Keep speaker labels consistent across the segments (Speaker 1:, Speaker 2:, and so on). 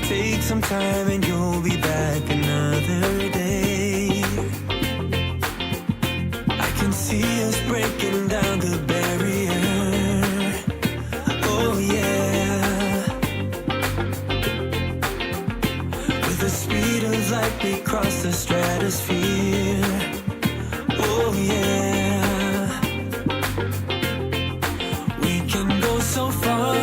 Speaker 1: Take some time and you'll be back another day. I can see us breaking down the barrier. Oh yeah. With the speed of light we cross the stratosphere. Oh yeah. We can go so far.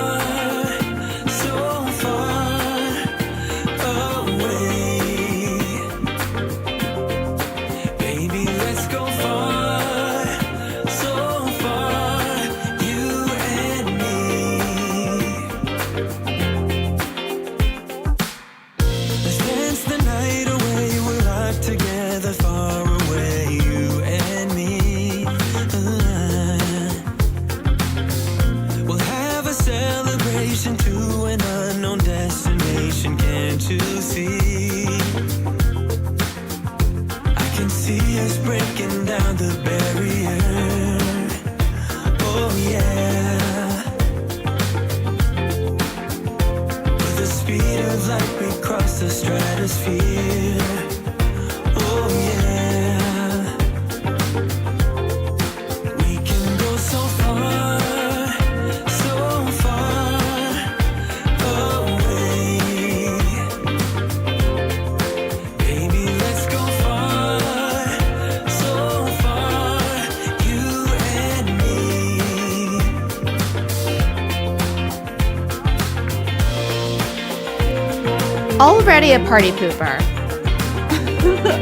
Speaker 2: Already a party pooper.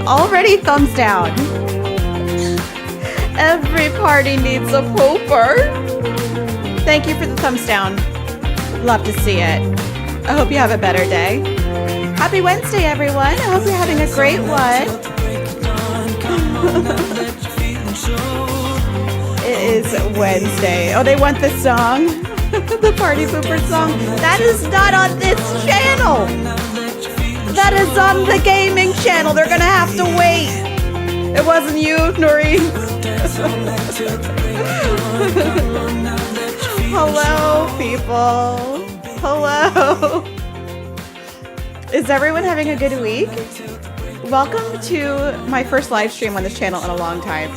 Speaker 2: Already thumbs down. Every party needs a pooper. Thank you for the thumbs down. Love to see it. I hope you have a better day. Happy Wednesday, everyone. I hope you're having a great one. It is Wednesday. Oh, they want the song? The party pooper song? That is not on this channel. That is on the gaming channel. They're gonna have to wait. It wasn't you, Noreen. Hello, people. Hello. Is everyone having a good week? Welcome to my first live stream on this channel in a long time.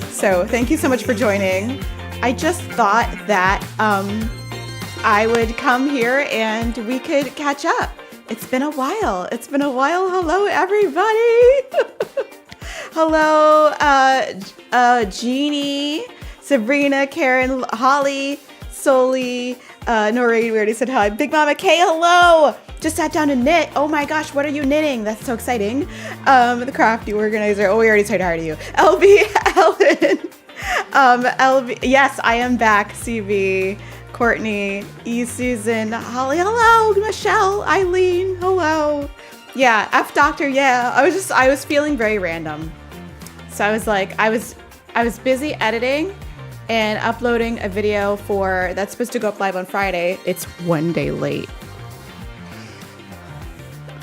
Speaker 2: So thank you so much for joining. I just thought that I would come here and we could catch up. It's been a while. It's been a while. Hello, everybody. Hello, Jeannie, Sabrina, Karen, Holly, Soli, Noreen, we already said hi. Big Mama K, hello. Just sat down to knit. Oh my gosh, what are you knitting? That's so exciting. The crafty organizer. Oh, we already said hi to you. LB, Ellen. LB, yes, I am back. CB. Courtney, E. Susan, Holly, hello, Michelle, Eileen, hello. Yeah, F Doctor, yeah. I was feeling very random. So I was like, I was busy editing and uploading a video that's supposed to go up live on Friday. It's one day late.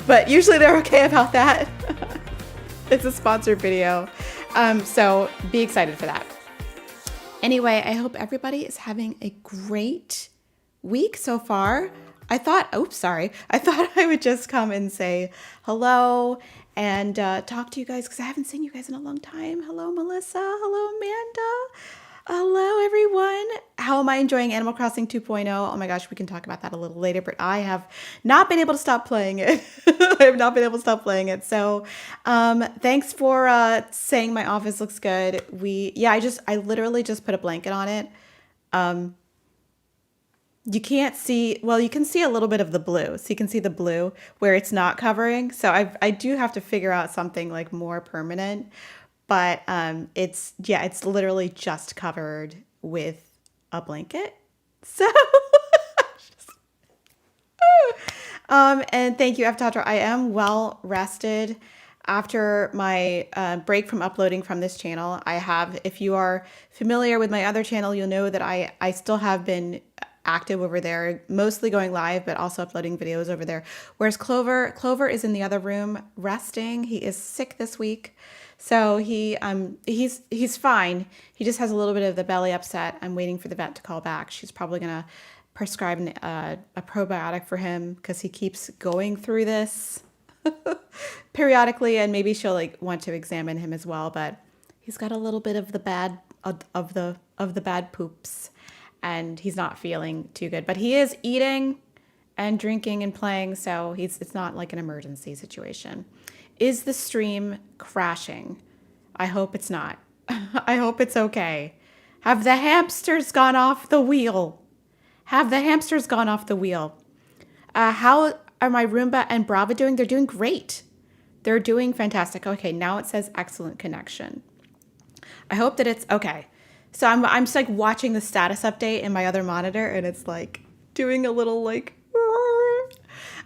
Speaker 2: But usually they're okay about that. It's a sponsored video. So be excited for that. Anyway, I hope everybody is having a great week so far. I thought I would just come and say hello and talk to you guys because I haven't seen you guys in a long time. Hello, Melissa. Hello, Amanda. Hello, everyone. How am I enjoying Animal Crossing 2.0? Oh my gosh, we can talk about that a little later, but I have not been able to stop playing it. I have not been able to stop playing it. So thanks for saying my office looks good. I literally just put a blanket on it. You can't see, well, you can see a little bit of the blue. So you can see the blue where it's not covering. So I do have to figure out something like more permanent. But it's literally just covered with a blanket. So, and thank you, F. Tatra. I am well rested after my break from uploading from this channel. If you are familiar with my other channel, you'll know that I still have been active over there, mostly going live, but also uploading videos over there. Whereas Clover is in the other room resting. He is sick this week. So he's fine. He just has a little bit of the belly upset. I'm waiting for the vet to call back. She's probably gonna prescribe a probiotic for him because he keeps going through this periodically, and maybe she'll like want to examine him as well. But he's got a little bit of the bad of the bad poops, and he's not feeling too good. But he is eating and drinking and playing, so it's not like an emergency situation. Is the stream crashing? I hope it's not. I hope it's okay. Have the hamsters gone off the wheel? Have the hamsters gone off the wheel? How are my Roomba and Brava doing? They're doing great. They're doing fantastic. Okay, now it says excellent connection. I hope that it's okay. So I'm just like watching the status update in my other monitor, and it's like doing a little like.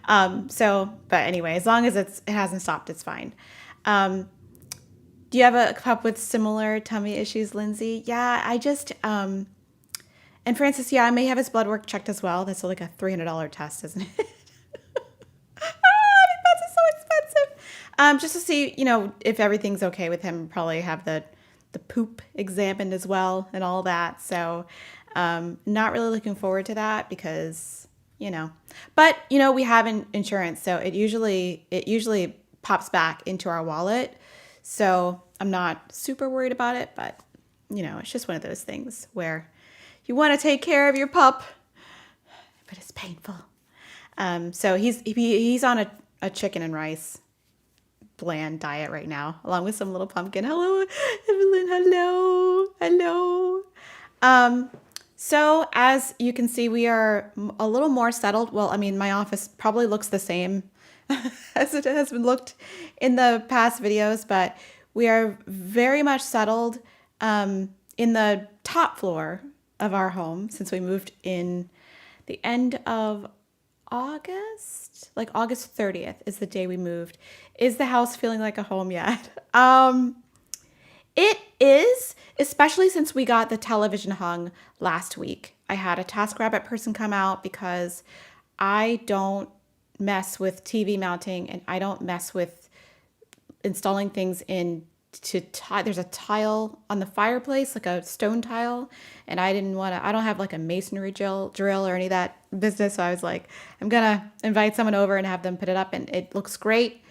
Speaker 2: But anyway, as long as it hasn't stopped, it's fine. Do you have a pup with similar tummy issues, Lindsay? Yeah, I just, and Francis, yeah, I may have his blood work checked as well. That's like a $300 test, isn't it? That's so expensive. Just to see, if everything's okay with him, probably have the poop examined as well and all that. So, not really looking forward to that because, but we have insurance, so it usually pops back into our wallet. So I'm not super worried about it, but it's just one of those things where you want to take care of your pup, but it's painful. So he's on a chicken and rice bland diet right now, along with some little pumpkin. Hello, Evelyn. Hello. So as you can see, we are a little more settled. Well, I mean, my office probably looks the same as it has been looked in the past videos, but we are very much settled in the top floor of our home since we moved in the end of August. Like August 30th is the day we moved. Is the house feeling like a home yet? It is, especially since we got the television hung last week. I had a TaskRabbit person come out because I don't mess with TV mounting, and I don't mess with installing things there's a tile on the fireplace, like a stone tile, and I don't have like a masonry drill or any of that business. So I was like, I'm gonna invite someone over and have them put it up, and it looks great.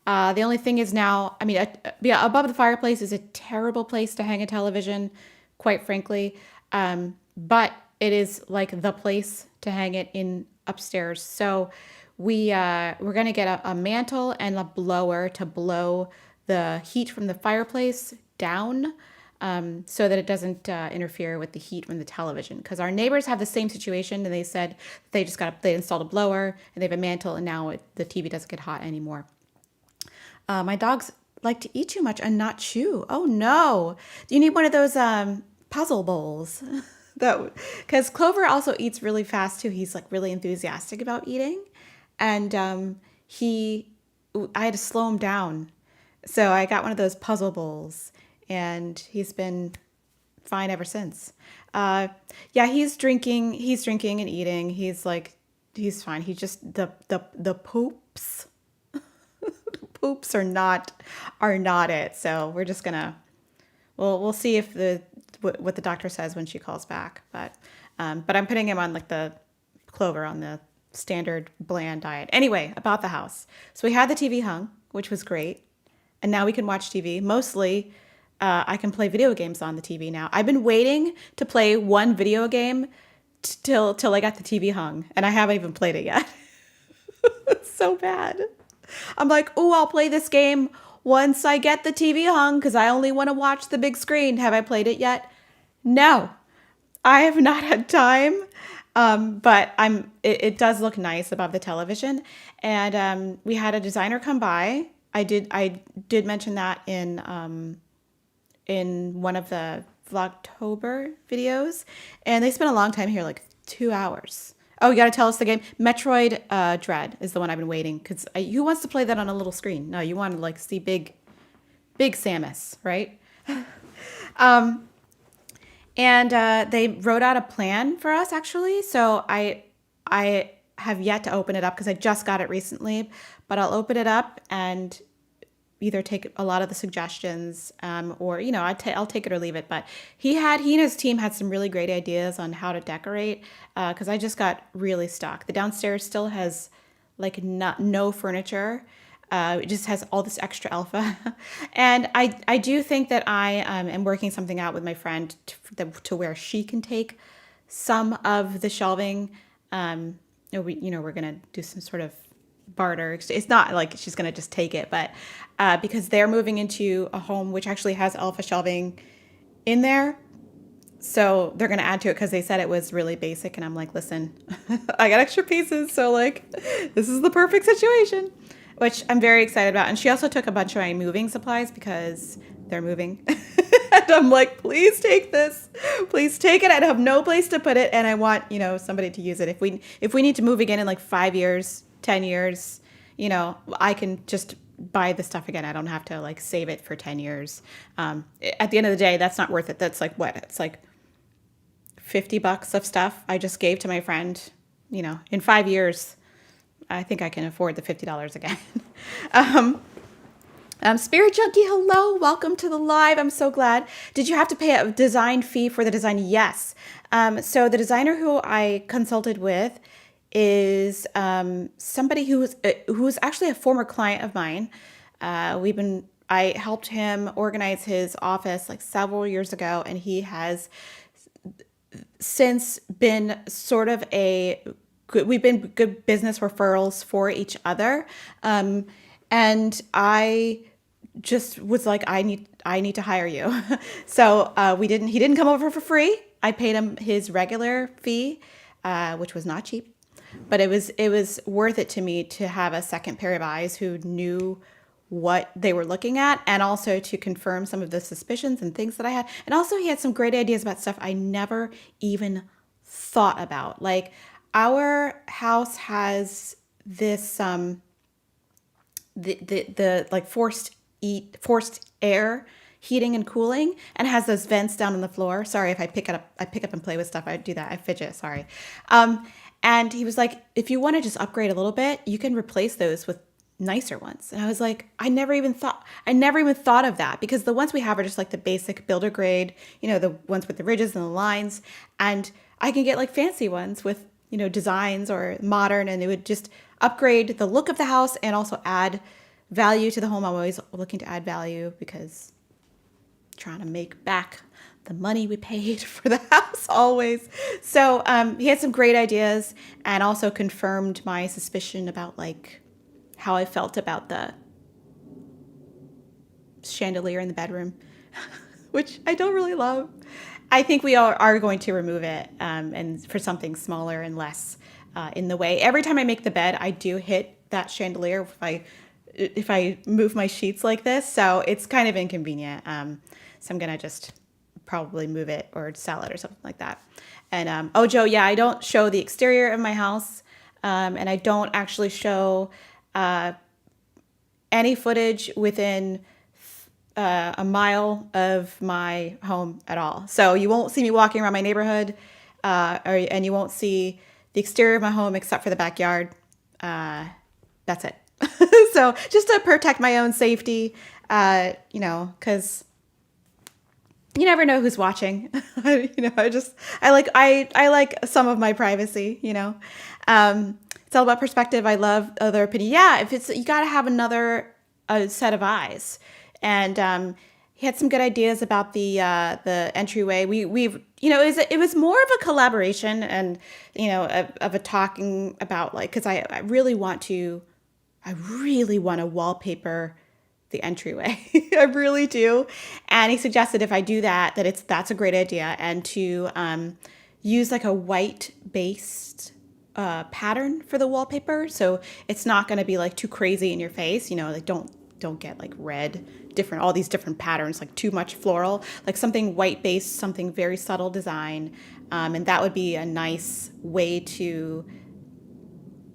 Speaker 2: The only thing is now, above the fireplace is a terrible place to hang a television, quite frankly. But it is like the place to hang it in upstairs. So we're going to get a mantle and a blower to blow the heat from the fireplace down so that it doesn't interfere with the heat from the television. Because our neighbors have the same situation, and they said they installed a blower and they have a mantle, and now the TV doesn't get hot anymore. My dogs like to eat too much and not chew. Oh no. Do you need one of those puzzle bowls? Because Clover also eats really fast too. He's like really enthusiastic about eating. And I had to slow him down. So I got one of those puzzle bowls, and he's been fine ever since. Yeah, he's drinking and eating. He's fine. He just, the poops, poops are not it. So we're just gonna, we'll see if what the doctor says when she calls back. But I'm putting him on like the Clover on the standard bland diet. Anyway, about the house. So we had the TV hung, which was great. And now we can watch TV. Mostly, I can play video games on the TV now. I've been waiting to play one video game till I got the TV hung, and I haven't even played it yet. It's so bad. I'm like, oh, I'll play this game once I get the TV hung because I only want to watch the big screen. Have I played it yet? No, I have not had time. But it does look nice above the television. And we had a designer come by. I did mention that in one of the Vlogtober videos, and they spent a long time here, like 2 hours. Oh, you got to tell us the game. Metroid Dread is the one I've been waiting, because who wants to play that on a little screen? No, you want to like see big Samus, right? And they wrote out a plan for us, actually. So I have yet to open it up because I just got it recently, but I'll open it up and either take a lot of the suggestions, or, you know, I'll take it or leave it. But he and his team had some really great ideas on how to decorate, because I just got really stuck. The downstairs still has like no furniture. It just has all this extra alpha. And I do think that I am working something out with my friend to where she can take some of the shelving. We're going to do some sort of barter. It's not like she's going to just take it, but because they're moving into a home which actually has alpha shelving in there. So they're going to add to it because they said it was really basic. And I'm like, listen, I got extra pieces. So like, this is the perfect situation, which I'm very excited about. And she also took a bunch of my moving supplies because they're moving. And I'm like, please take this. Please take it. I have no place to put it. And I want, you know, somebody to use it. If we need to move again in like 5 years, 10 years, you know, I can just buy the stuff again. I don't have to like save it for 10 years. At the end of the day, that's not worth it. That's like what? It's like $50 of stuff I just gave to my friend. You know, in 5 years, I think I can afford the $50 again. Spirit Junkie, hello. Welcome to the live. I'm so glad. Did you have to pay a design fee for the design? Yes. So the designer who I consulted with is somebody who was actually a former client of mine. I helped him organize his office like several years ago, and he has since been sort of we've been good business referrals for each other. And I just was like, I need to hire you. So he didn't come over for free. I paid him his regular fee, which was not cheap, but it was worth it to me to have a second pair of eyes who knew what they were looking at, and also to confirm some of the suspicions and things that I had. And also he had some great ideas about stuff I never even thought about. Like our house has this the like forced air heating and cooling, and has those vents down on the floor. Sorry if I pick up and play with stuff. I do that. I fidget. Sorry. And he was like, if you want to just upgrade a little bit, you can replace those with nicer ones. And I was like, I never even thought of that, because the ones we have are just like the basic builder grade, you know, the ones with the ridges and the lines. And I can get like fancy ones with, you know, designs or modern, and it would just upgrade the look of the house and also add value to the home. I'm always looking to add value because I'm trying to make back the money we paid for the house always. So he had some great ideas, and also confirmed my suspicion about like how I felt about the chandelier in the bedroom, which I don't really love. I think we are going to remove it, and for something smaller and less in the way. Every time I make the bed, I do hit that chandelier if I move my sheets like this. So it's kind of inconvenient. So I'm going to just probably move it or sell it or something like that. And oh, Joe, yeah, I don't show the exterior of my house, and I don't actually show any footage within a mile of my home at all. So you won't see me walking around my neighborhood, and you won't see the exterior of my home except for the backyard. That's it. So just to protect my own safety, you know, because you never know who's watching. You know, I like some of my privacy, you know. It's all about perspective. I love other opinion. Yeah, you got to have another set of eyes. And he had some good ideas about the entryway. We've you know, it was more of a collaboration, and you know, of a talking about like, because I really want to wallpaper the entryway. I really do. And he suggested if I do that that's a great idea, and to use like a white based pattern for the wallpaper, so it's not going to be like too crazy in your face. You know, like don't get like red, all these different patterns, like too much floral, like something white based, something very subtle design. And that would be a nice way to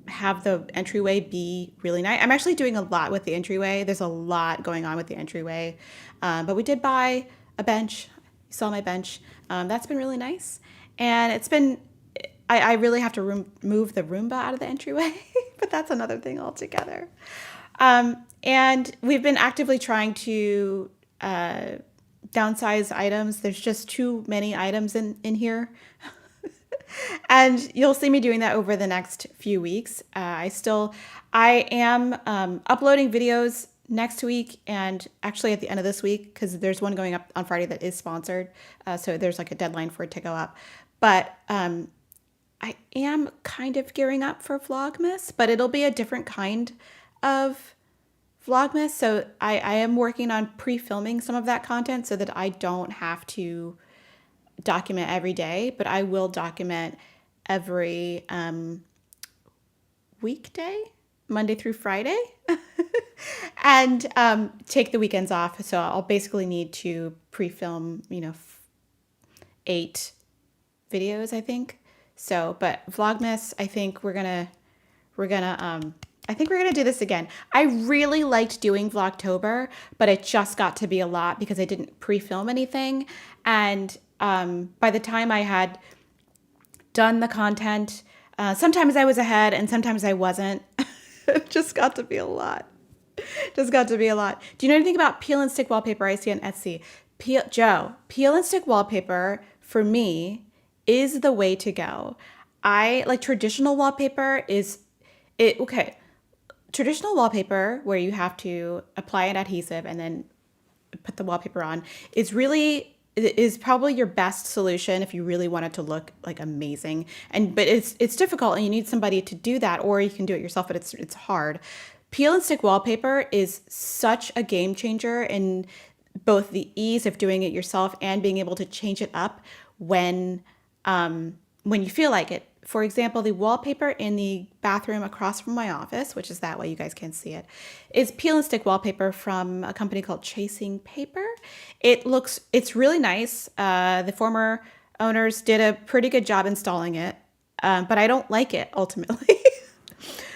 Speaker 2: have the entryway be really nice. I'm actually doing a lot with the entryway. There's a lot going on with the entryway. But we did buy a bench. You saw my bench. That's been really nice. And it's been, I really have to move the Roomba out of the entryway, but that's another thing altogether. And we've been actively trying to downsize items. There's just too many items in here. And you'll see me doing that over the next few weeks. I am uploading videos next week and actually at the end of this week, because there's one going up on Friday that is sponsored. So there's like a deadline for it to go up. But I am kind of gearing up for Vlogmas, but it'll be a different kind of Vlogmas. So I am working on pre-filming some of that content so that I don't have to document every day, but I will document every weekday, Monday through Friday, and take the weekends off. So I'll basically need to pre-film, 8 videos, I think. So, but Vlogmas, I think we're gonna do this again. I really liked doing Vlogtober, but it just got to be a lot because I didn't pre-film anything. And by the time I had done the content, sometimes I was ahead and sometimes I wasn't. It just got to be a lot. Just got to be a lot. Do you know anything about peel and stick wallpaper I see on Etsy? Peel and stick wallpaper for me is the way to go. I like traditional wallpaper okay. Traditional wallpaper where you have to apply an adhesive and then put the wallpaper on is probably your best solution if you really want it to look like amazing. But it's difficult and you need somebody to do that, or you can do it yourself, but it's hard. Peel and stick wallpaper is such a game changer in both the ease of doing it yourself and being able to change it up when you feel like it. For example, the wallpaper in the bathroom across from my office, which is that way, you guys can't see it, is peel and stick wallpaper from a company called Chasing Paper. It's really nice. The former owners did a pretty good job installing it, but I don't like it ultimately.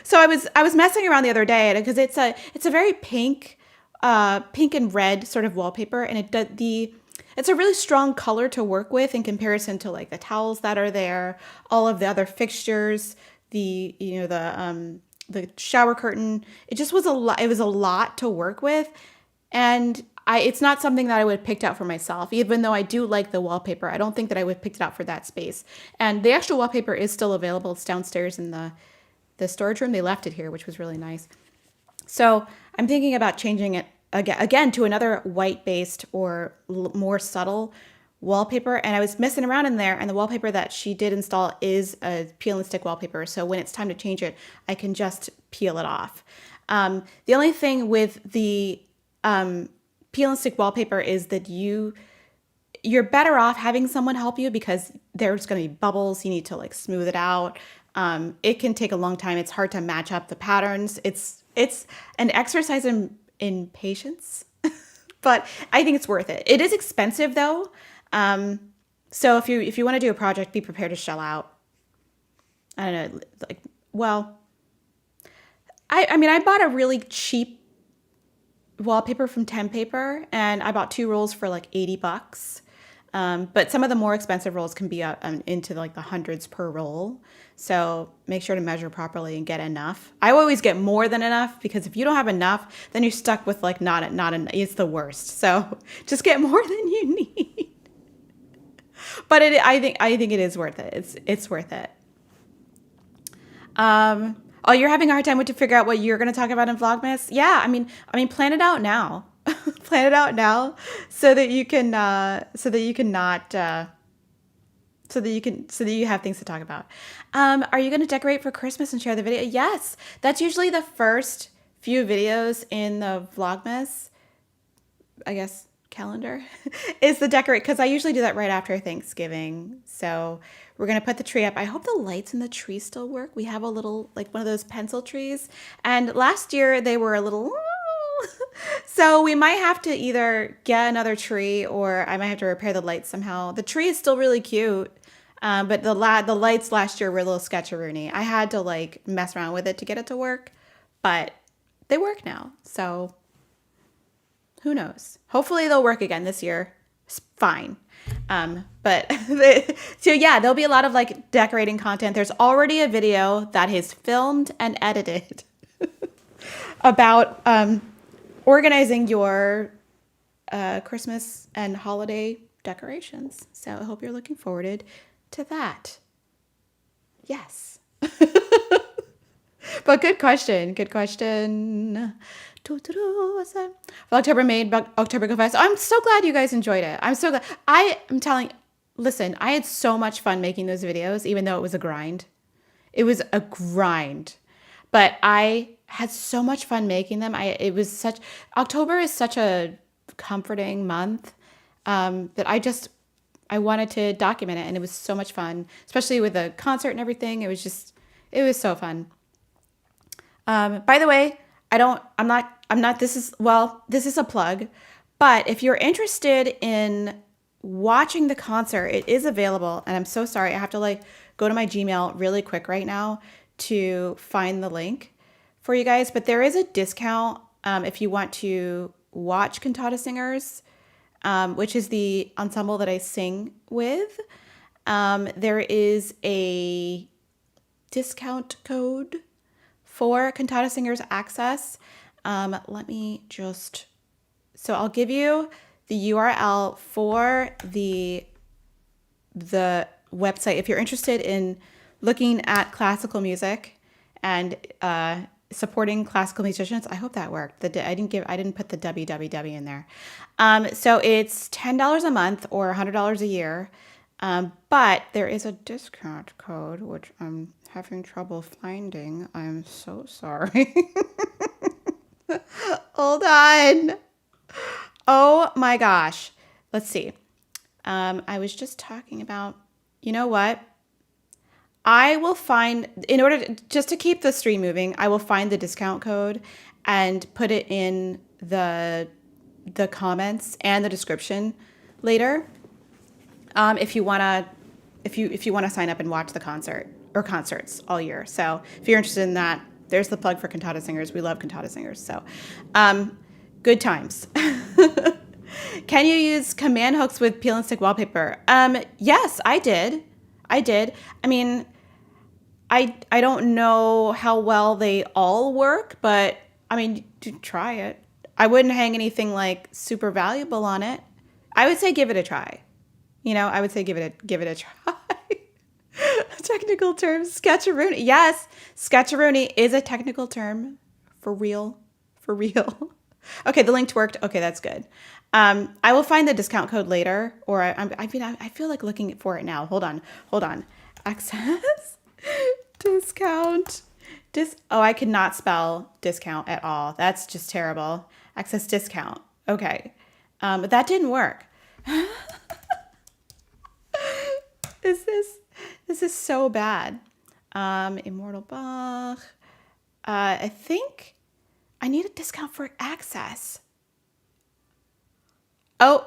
Speaker 2: So I was messing around the other day because it's a very pink and red sort of wallpaper, and it's a really strong color to work with in comparison to like the towels that are there, all of the other fixtures, the shower curtain. It just was a lot. It was a lot to work with, and it's not something that I would have picked out for myself. Even though I do like the wallpaper, I don't think that I would have picked it out for that space. And the actual wallpaper is still available. It's downstairs in the storage room. They left it here, which was really nice. So I'm thinking about changing it again to another white-based or more subtle wallpaper. And I was messing around in there, and the wallpaper that she did install is a peel and stick wallpaper. So when it's time to change it, I can just peel it off. The only thing with the peel and stick wallpaper is that you're better off having someone help you because there's going to be bubbles. You need to like smooth it out. It can take a long time. It's hard to match up the patterns. It's an exercise in patience, but I think it's worth it. It is expensive though. So if you want to do a project, be prepared to shell out. I don't know, like, well, I bought a really cheap wallpaper from Paper, and I bought 2 rolls for like $80. But some of the more expensive rolls can be into like the hundreds per roll. So make sure to measure properly and get enough. I always get more than enough because if you don't have enough, then you're stuck with like not enough. It's the worst. So just get more than you need. But I think it is worth it. It's worth it. Oh, you're having a hard time with to figure out what you're going to talk about in Vlogmas? Yeah, I mean, plan it out now. Plan it out now so that you can you have things to talk about. Are you going to decorate for Christmas and share the video? Yes, that's usually the first few videos in the Vlogmas, I guess, calendar is the decorate, because I usually do that right after Thanksgiving. So we're going to put the tree up. I hope the lights in the tree still work. We have a little, like one of those pencil trees, and last year they were a little so we might have to either get another tree or I might have to repair the lights somehow. The tree is still really cute, but the lights last year were a little sketcheroony. I had to like mess around with it to get it to work, but they work now. So who knows? Hopefully they'll work again this year. It's fine. But so yeah, there'll be a lot of like decorating content. There's already a video that is filmed and edited. about organizing your Christmas and holiday decorations. So I hope you're looking forward to that. Yes. But good question. Good question. What's that? October made, October confess. I'm so glad you guys enjoyed it. I'm so glad. Listen, I had so much fun making those videos, even though it was a grind. It was a grind. But I had so much fun making them. October is such a comforting month that I wanted to document it, and it was so much fun, especially with the concert and everything. It was so fun. By the way, this is a plug, but if you're interested in watching the concert, it is available. And I'm so sorry. I have to go to my Gmail really quick right now to find the link for you guys. But there is a discount if you want to watch Cantata Singers, which is the ensemble that I sing with. There is a discount code for Cantata Singers Access. So I'll give you the URL for the website if you're interested in looking at classical music and supporting classical musicians. I hope that worked. I didn't put the www in there. So it's $10 a month or $100 a year. But there is a discount code, which I'm having trouble finding. I'm so sorry. Hold on. Oh my gosh. Let's see. I was just talking about, you know what? I will find, just to keep the stream moving, I will find the discount code and put it in the comments and the description later. If you wanna sign up and watch the concert or concerts all year. So if you're interested in that, there's the plug for Cantata Singers. We love Cantata Singers. So good times. Can you use command hooks with peel and stick wallpaper? Yes, I did. I mean, I don't know how well they all work, but I mean, try it. I wouldn't hang anything super valuable on it. I would say give it a try. I would say give it a try. Technical term, sketcheroonie. Yes, sketcheroonie is a technical term. For real. Okay, the link worked. Okay, that's good. I will find the discount code later, or I feel like looking for it now. Hold on. Access discount. I could not spell discount at all. That's just terrible. Access discount. Okay, but that didn't work. This is so bad. Immortal Bach. I think I need a discount for access. Oh,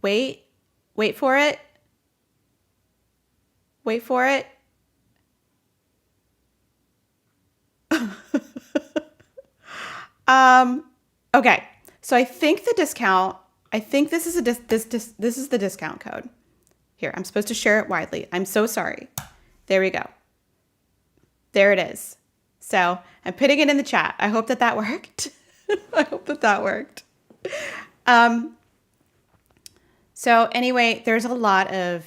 Speaker 2: wait for it. Okay. So I think the discount, this is this is the discount code. Here, I'm supposed to share it widely. I'm so sorry. There we go. There it is. So I'm putting it in the chat. I hope that worked. So anyway, there's a lot of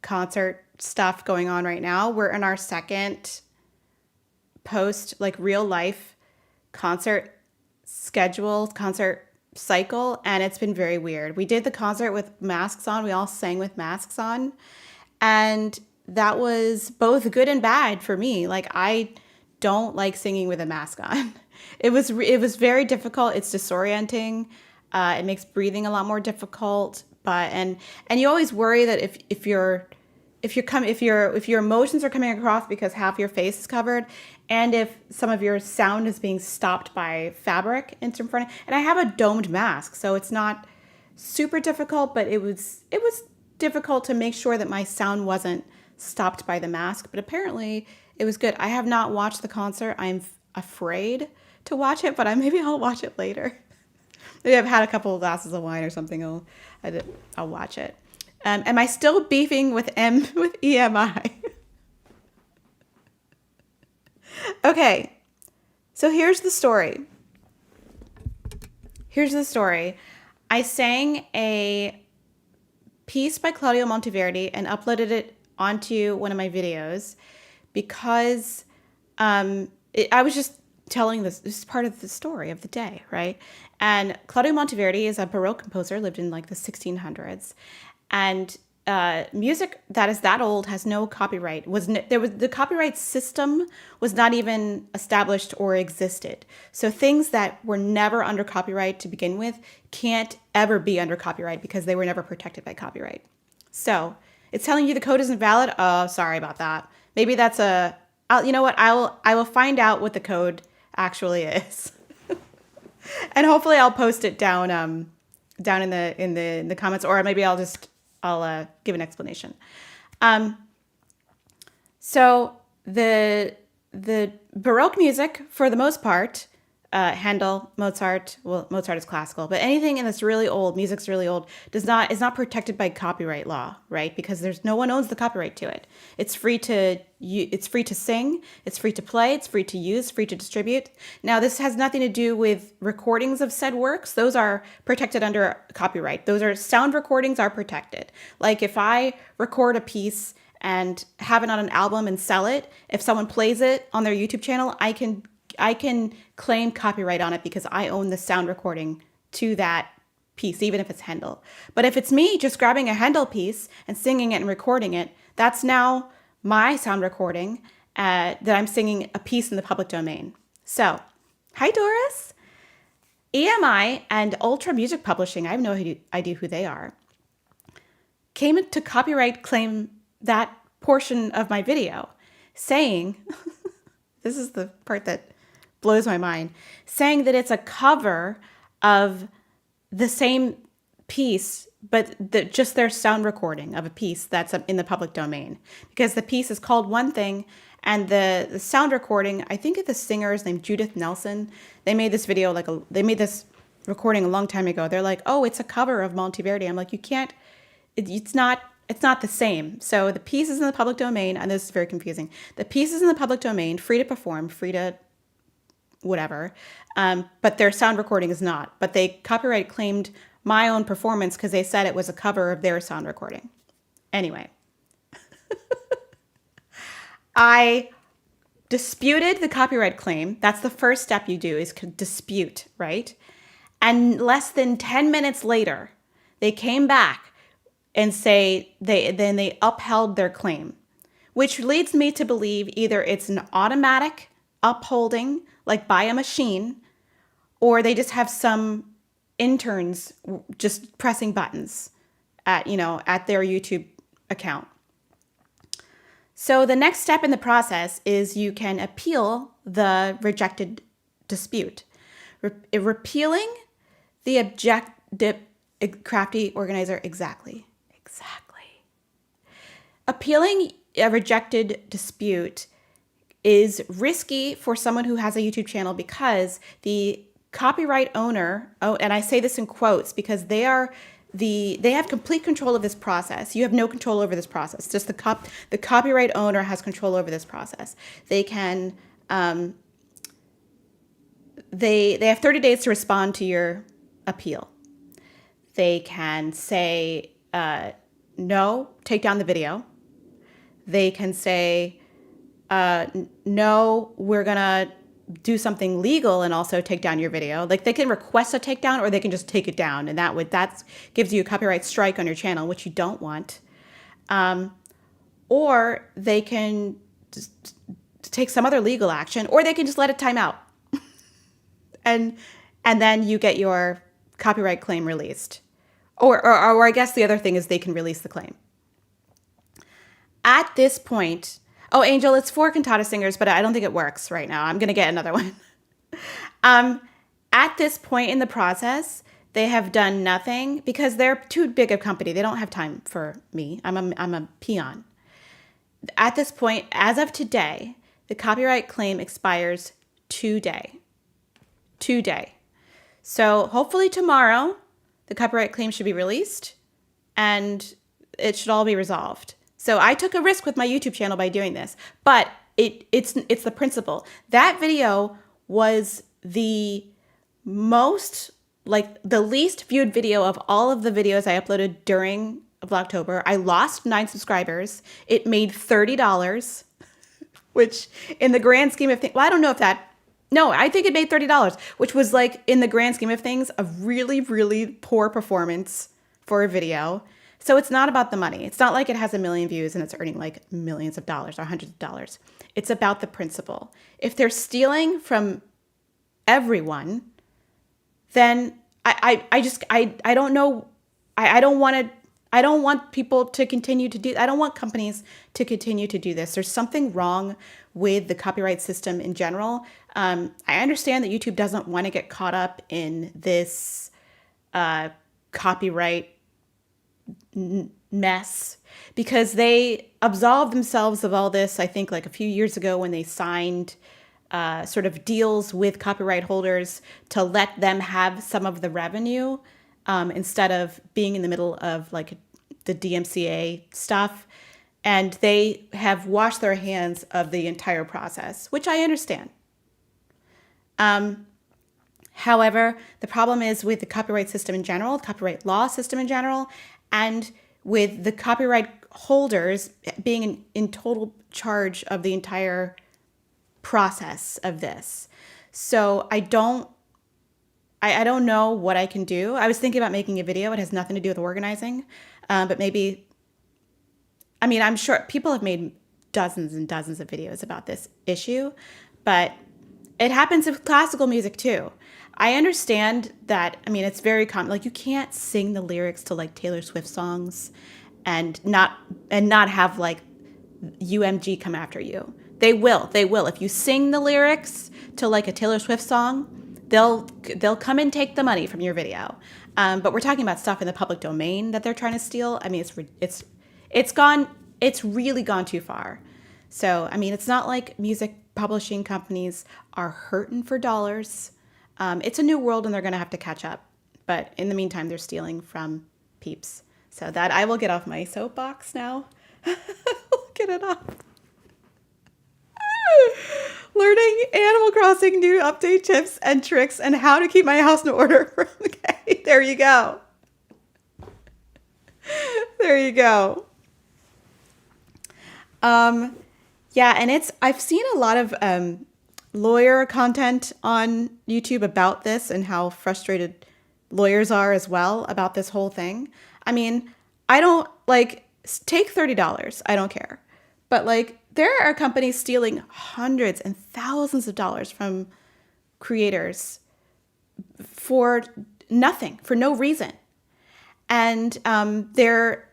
Speaker 2: concert stuff going on right now. We're in our second post, real life concert cycle, and it's been very weird. We did the concert with masks on. We all sang with masks on, and that was both good and bad for me. I don't like singing with a mask on. It was very difficult. It's disorienting. It makes breathing a lot more difficult. And you always worry that if your emotions are coming across because half your face is covered, and if some of your sound is being stopped by fabric in front. And I have a domed mask, so it's not super difficult, but it was difficult to make sure that my sound wasn't stopped by the mask. But apparently it was good. I have not watched the concert. I'm afraid to watch it, but maybe I'll watch it later. Maybe I've had a couple of glasses of wine or something. I'll watch it. Am I still beefing with EMI? Okay, So here's the story. Here's the story. I sang a piece by Claudio Monteverdi and uploaded it onto one of my videos because I was just telling this is part of the story of the day, right? And Claudio Monteverdi is a Baroque composer, lived in like the 1600s, and music that is that old has no copyright. The copyright system was not even established or existed. So things that were never under copyright to begin with can't ever be under copyright because they were never protected by copyright. So it's telling you the code isn't valid. Oh, sorry about that. Maybe that's you know what? I will find out what the code actually is, and hopefully I'll post it down in the comments, or maybe I'll give an explanation. So the Baroque music, for the most part, Handel, Mozart. Well, Mozart is classical, but anything in this really old, music's really old, is not protected by copyright law, right? Because no one owns the copyright to it. It's free to sing, it's free to play, it's free to use, free to distribute. Now, this has nothing to do with recordings of said works. Those are protected under copyright. Sound recordings are protected. Like if I record a piece and have it on an album and sell it, if someone plays it on their YouTube channel, I can claim copyright on it because I own the sound recording to that piece, even if it's Handel. But if it's me just grabbing a Handel piece and singing it and recording it, that's now my sound recording that I'm singing a piece in the public domain. So, hi Doris. EMI and Ultra Music Publishing, I have no idea who they are, came to copyright claim that portion of my video, saying, this is the part that blows my mind, saying that it's a cover of the same piece, but just their sound recording of a piece that's in the public domain. Because the piece is called one thing, and the sound recording, I think the singer is named Judith Nelson. They made this video, they made this recording a long time ago. They're like, oh, it's a cover of Monteverdi. I'm like, you can't, it's not the same. So the piece is in the public domain, and this is very confusing. The piece is in the public domain, free to perform, free to whatever, but their sound recording is not. But they copyright claimed my own performance because they said it was a cover of their sound recording. Anyway, I disputed the copyright claim. That's the first step you do, is dispute, right? And less than 10 minutes later, they came back and say they upheld their claim, which leads me to believe either it's an automatic upholding, like by a machine, or they just have some interns just pressing buttons at their YouTube account. So the next step in the process is you can appeal the rejected dispute. Repealing the crafty organizer, exactly. Appealing a rejected dispute is risky for someone who has a YouTube channel because the copyright owner, and I say this in quotes because they have complete control of this process. You have no control over this process. Just the copyright owner has control over this process. They can they have 30 days to respond to your appeal. They can say no, take down the video. They can say no, we're gonna do something legal and also take down your video. Like they can request a takedown, or they can just take it down, and that gives you a copyright strike on your channel, which you don't want. Or they can just take some other legal action, or they can just let it time out, and then you get your copyright claim released. Or I guess the other thing is they can release the claim. At this point, oh, Angel, it's for cantata singers, but I don't think it works right now. I'm going to get another one. At this point in the process, they have done nothing because they're too big a company. They don't have time for me. I'm a peon. At this point, as of today, the copyright claim expires today. So hopefully tomorrow, the copyright claim should be released and it should all be resolved. So I took a risk with my YouTube channel by doing this, but it's the principle. That video was the most, like the least viewed video of all of the videos I uploaded during Vlogtober. I lost 9 subscribers. It made $30, which in the grand scheme of things, well, I don't know if that, no, I think it made $30, which was like in the grand scheme of things, a really, really poor performance for a video. So it's not about the money. It's not like it has 1 million views and it's earning like millions of dollars or hundreds of dollars. It's about the principle. If they're stealing from everyone, then I don't know. I don't want to. I don't want people to continue to do. I don't want companies to continue to do this. There's something wrong with the copyright system in general. I understand that YouTube doesn't want to get caught up in this copyright mess because they absolved themselves of all this, I think, like a few years ago when they signed sort of deals with copyright holders to let them have some of the revenue instead of being in the middle of like the DMCA stuff. And they have washed their hands of the entire process, which I understand. However, the problem is with the copyright system in general, the copyright law system in general, and with the copyright holders being in total charge of the entire process of this. So I don't know what I can do. I was thinking about making a video. It has nothing to do with organizing, but maybe, I mean, I'm sure people have made dozens and dozens of videos about this issue, but it happens with classical music too. I understand that, I mean, it's very common. Like you can't sing the lyrics to like Taylor Swift songs and not have like UMG come after you. They will. If you sing the lyrics to like a Taylor Swift song, they'll come and take the money from your video. But we're talking about stuff in the public domain that they're trying to steal. I mean, it's really gone too far. So, I mean, it's not like music publishing companies are hurting for dollars. It's a new world and they're going to have to catch up. But in the meantime, they're stealing from peeps. So that I will get off my soapbox now. Get it off. Learning Animal Crossing new update tips and tricks and how to keep my house in order. Okay, there you go. There you go. Yeah, and I've seen a lot of lawyer content on YouTube about this and how frustrated lawyers are as well about this whole thing. I mean, I don't take $30. I don't care. But like there are companies stealing hundreds and thousands of dollars from creators for nothing, for no reason. And there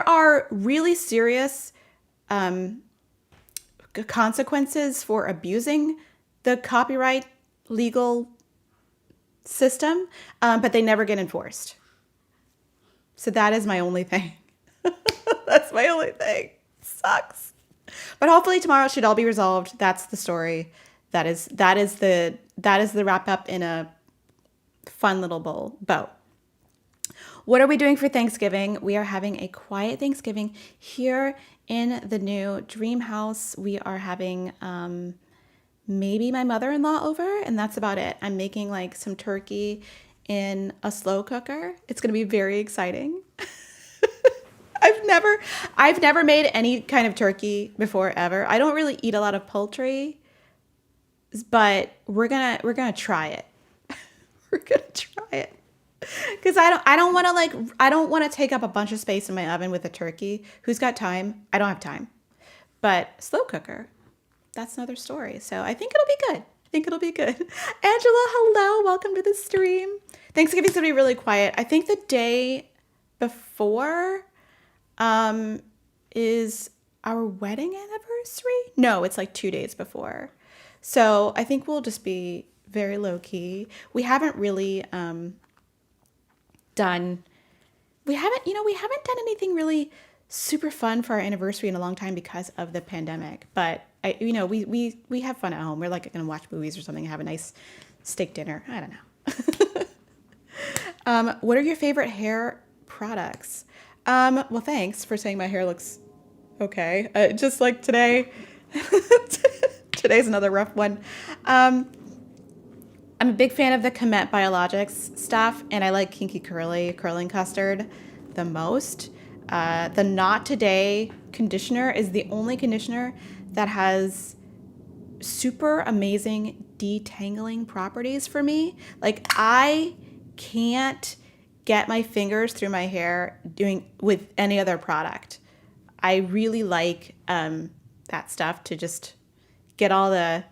Speaker 2: are really serious consequences for abusing the copyright legal system, but they never get enforced. So that is my only thing. That's my only thing. Sucks. But hopefully tomorrow it should all be resolved. That's the story. That is the wrap up in a fun little bow. What are we doing for Thanksgiving? We are having a quiet Thanksgiving here in the new dream house. We are having maybe my mother-in-law over, and that's about it. I'm making like some turkey in a slow cooker. It's going to be very exciting. I've never made any kind of turkey before ever. I don't really eat a lot of poultry, but we're gonna try it. We're gonna try it. Because I don't want to take up a bunch of space in my oven with a turkey. Who's got time? I don't have time. But slow cooker, that's another story. So I think it'll be good. Angela, hello, welcome to the stream. Thanksgiving's gonna be really quiet. I think the day before is our wedding anniversary. No, it's like 2 days before. So I think we'll just be very low key. We haven't really done anything really super fun for our anniversary in a long time because of the pandemic. But we have fun at home. We're like going to watch movies or something, have a nice steak dinner. I don't know. What are your favorite hair products? Well, thanks for saying my hair looks okay. Just like today, today's another rough one. I'm a big fan of the Comet Biologics stuff, and I like Kinky Curly Curling Custard the most. The Not Today conditioner is the only conditioner that has super amazing detangling properties for me. Like, I can't get my fingers through my hair doing with any other product. I really like that stuff to just get all the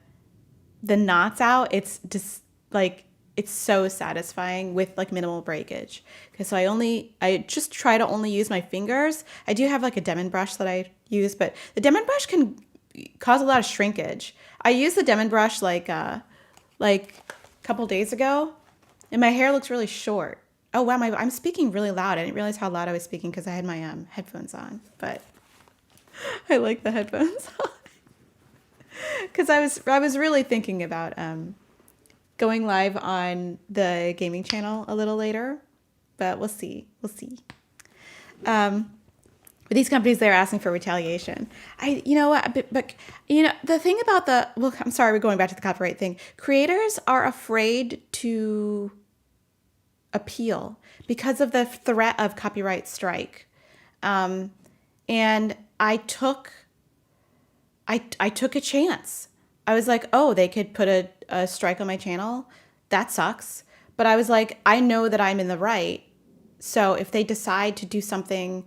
Speaker 2: knots out. It's just like, it's so satisfying with like minimal breakage. Okay, so I just try to only use my fingers. I do have like a Demon brush that I use, but the Demon brush can cause a lot of shrinkage. I used the Demon brush like a couple days ago, and my hair looks really short. Oh wow, I'm speaking really loud. I didn't realize how loud I was speaking because I had my headphones on, but I like the headphones on. Because I was really thinking about going live on the gaming channel a little later, but we'll see. But these companies, they're asking for retaliation. You know what? But you know, the thing about I'm sorry, we're going back to the copyright thing. Creators are afraid to appeal because of the threat of copyright strike. And I took a chance. I was like, oh, they could put a strike on my channel. That sucks. But I was like, I know that I'm in the right. So if they decide to do something,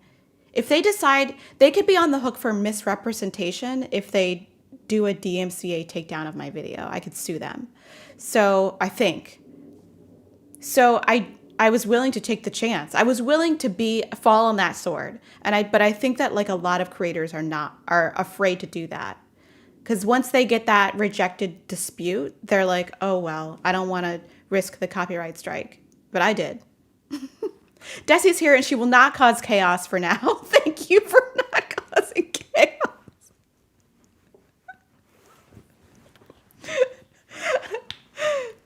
Speaker 2: if they decide, they could be on the hook for misrepresentation if they do a DMCA takedown of my video. I could sue them. So I think. So I was willing to take the chance. I was willing to fall on that sword. But I think that like a lot of creators are afraid to do that. Because once they get that rejected dispute, they're like, oh, well, I don't want to risk the copyright strike. But I did. Desi's here and she will not cause chaos for now. Thank you for not causing chaos.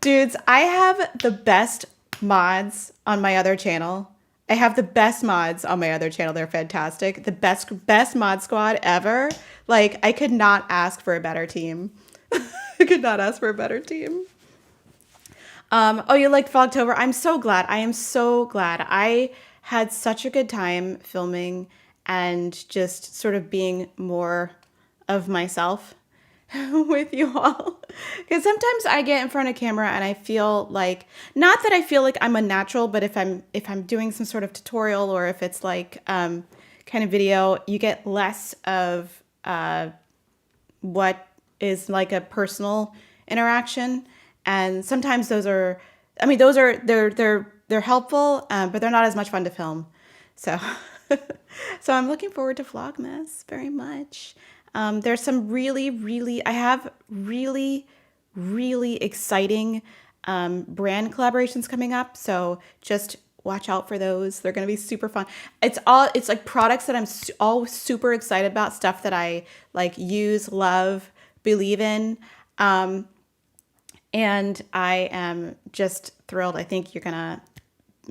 Speaker 2: Dudes, I have the best mods on my other channel. They're fantastic. The best mod squad ever. Like, I could not ask for a better team. Oh, you liked Fogtober? I'm so glad. I am so glad. I had such a good time filming and just sort of being more of myself with you all. Because sometimes I get in front of camera and I feel like, not that I feel like I'm unnatural, but if I'm doing some sort of tutorial or if it's like kind of video, you get less of what is like a personal interaction. And sometimes they're helpful, but they're not as much fun to film. So, so I'm looking forward to Vlogmas very much. There's some really exciting brand collaborations coming up. So just watch out for those. They're going to be super fun. It's like products that I'm all super excited about, stuff that I like use, love, believe in. And I am just thrilled. I think you're going to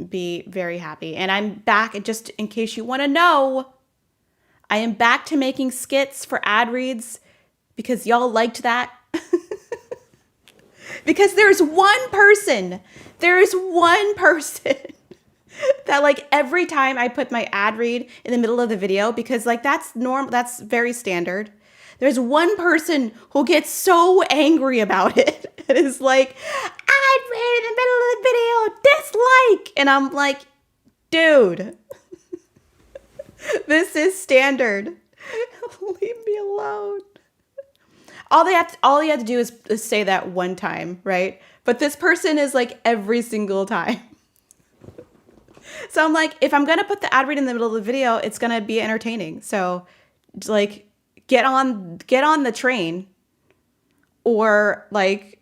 Speaker 2: be very happy. And I'm back, just in case you want to know, I am back to making skits for ad reads because y'all liked that. Because there's one person that like every time I put my ad read in the middle of the video, because like that's very standard. There's one person who gets so angry about it. It is like, ad read in the middle of the video, dislike. And I'm like, dude, this is standard. Leave me alone. All you have to do is say that one time, right? But this person is like every single time. So I'm like, if I'm going to put the ad read in the middle of the video, it's going to be entertaining. So like, get on the train or like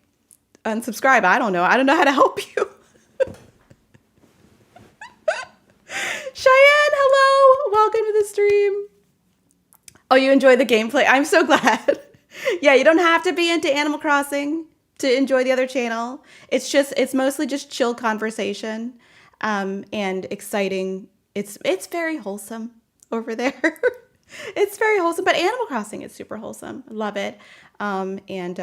Speaker 2: unsubscribe. I don't know how to help you. Cheyenne, hello. Welcome to the stream. Oh, you enjoy the gameplay. I'm so glad. Yeah, you don't have to be into Animal Crossing to enjoy the other channel. It's mostly just chill conversation and exciting. It's very wholesome over there. It's very wholesome, but Animal Crossing is super wholesome. I love it. And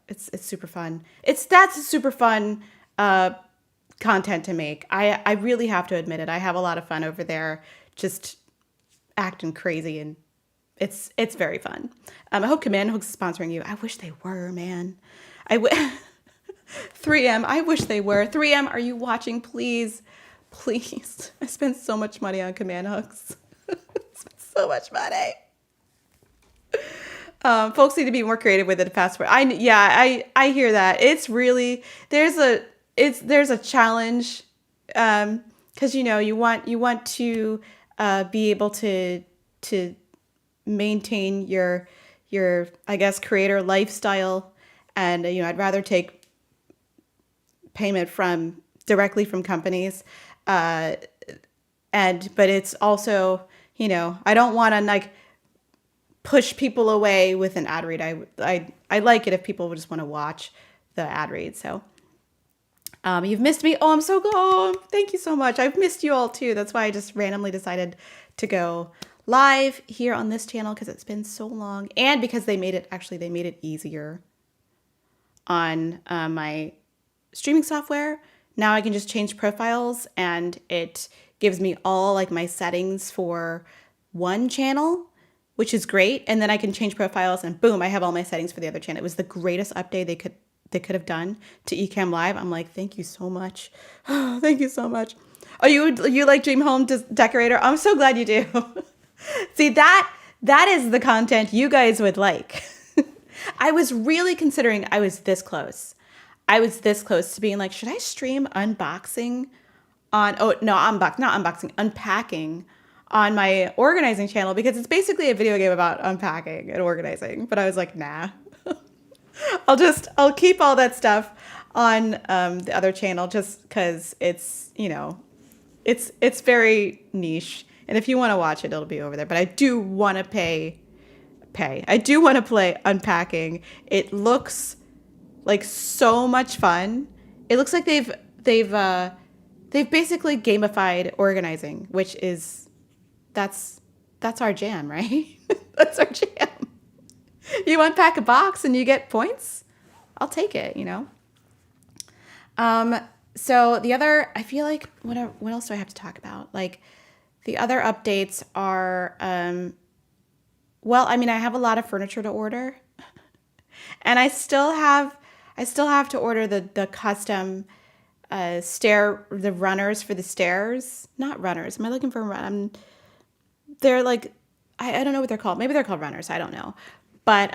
Speaker 2: it's super fun. That's super fun content to make. I really have to admit it. I have a lot of fun over there just acting crazy, and it's very fun. I hope Command Hooks is sponsoring you. I wish they were, man. 3M, I wish they were. 3M, are you watching? Please, please. I spent so much money on Command Hooks. So much money. Folks need to be more creative with the password. I hear that. It's really there's a challenge because you want to be able to maintain your I guess creator lifestyle, and I'd rather take payment directly from companies, but it's also I don't want to like push people away with an ad read. I like it if people just want to watch the ad read. So you've missed me. Oh, I'm so glad. Thank you so much. I've missed you all too. That's why I just randomly decided to go live here on this channel because it's been so long, and because they made it easier on my streaming software. Now I can just change profiles, and it gives me all like my settings for one channel, which is great. And then I can change profiles, and boom, I have all my settings for the other channel. It was the greatest update they could have done to Ecamm Live. I'm like, thank you so much. Thank you so much. Oh, you like Dream Home Decorator? I'm so glad you do. See, that is the content you guys would like. I was really considering, I was this close to being like, should I stream unboxing not unboxing, unpacking on my organizing channel, because it's basically a video game about unpacking and organizing. But I was like, nah, I'll keep all that stuff on the other channel just because it's it's very niche. And if you want to watch it, it'll be over there. But I do want to pay. I do want to play unpacking. It looks like so much fun. It looks like they've basically gamified organizing, which is that's our jam, right? That's our jam. You unpack a box and you get points. I'll take it, So the other, I feel like what else do I have to talk about? Like the other updates are, well, I mean, I have a lot of furniture to order, and I still have to order the custom the runners for the stairs. Not runners. Am I looking for they're like, I don't know what they're called. Maybe they're called runners. I don't know. But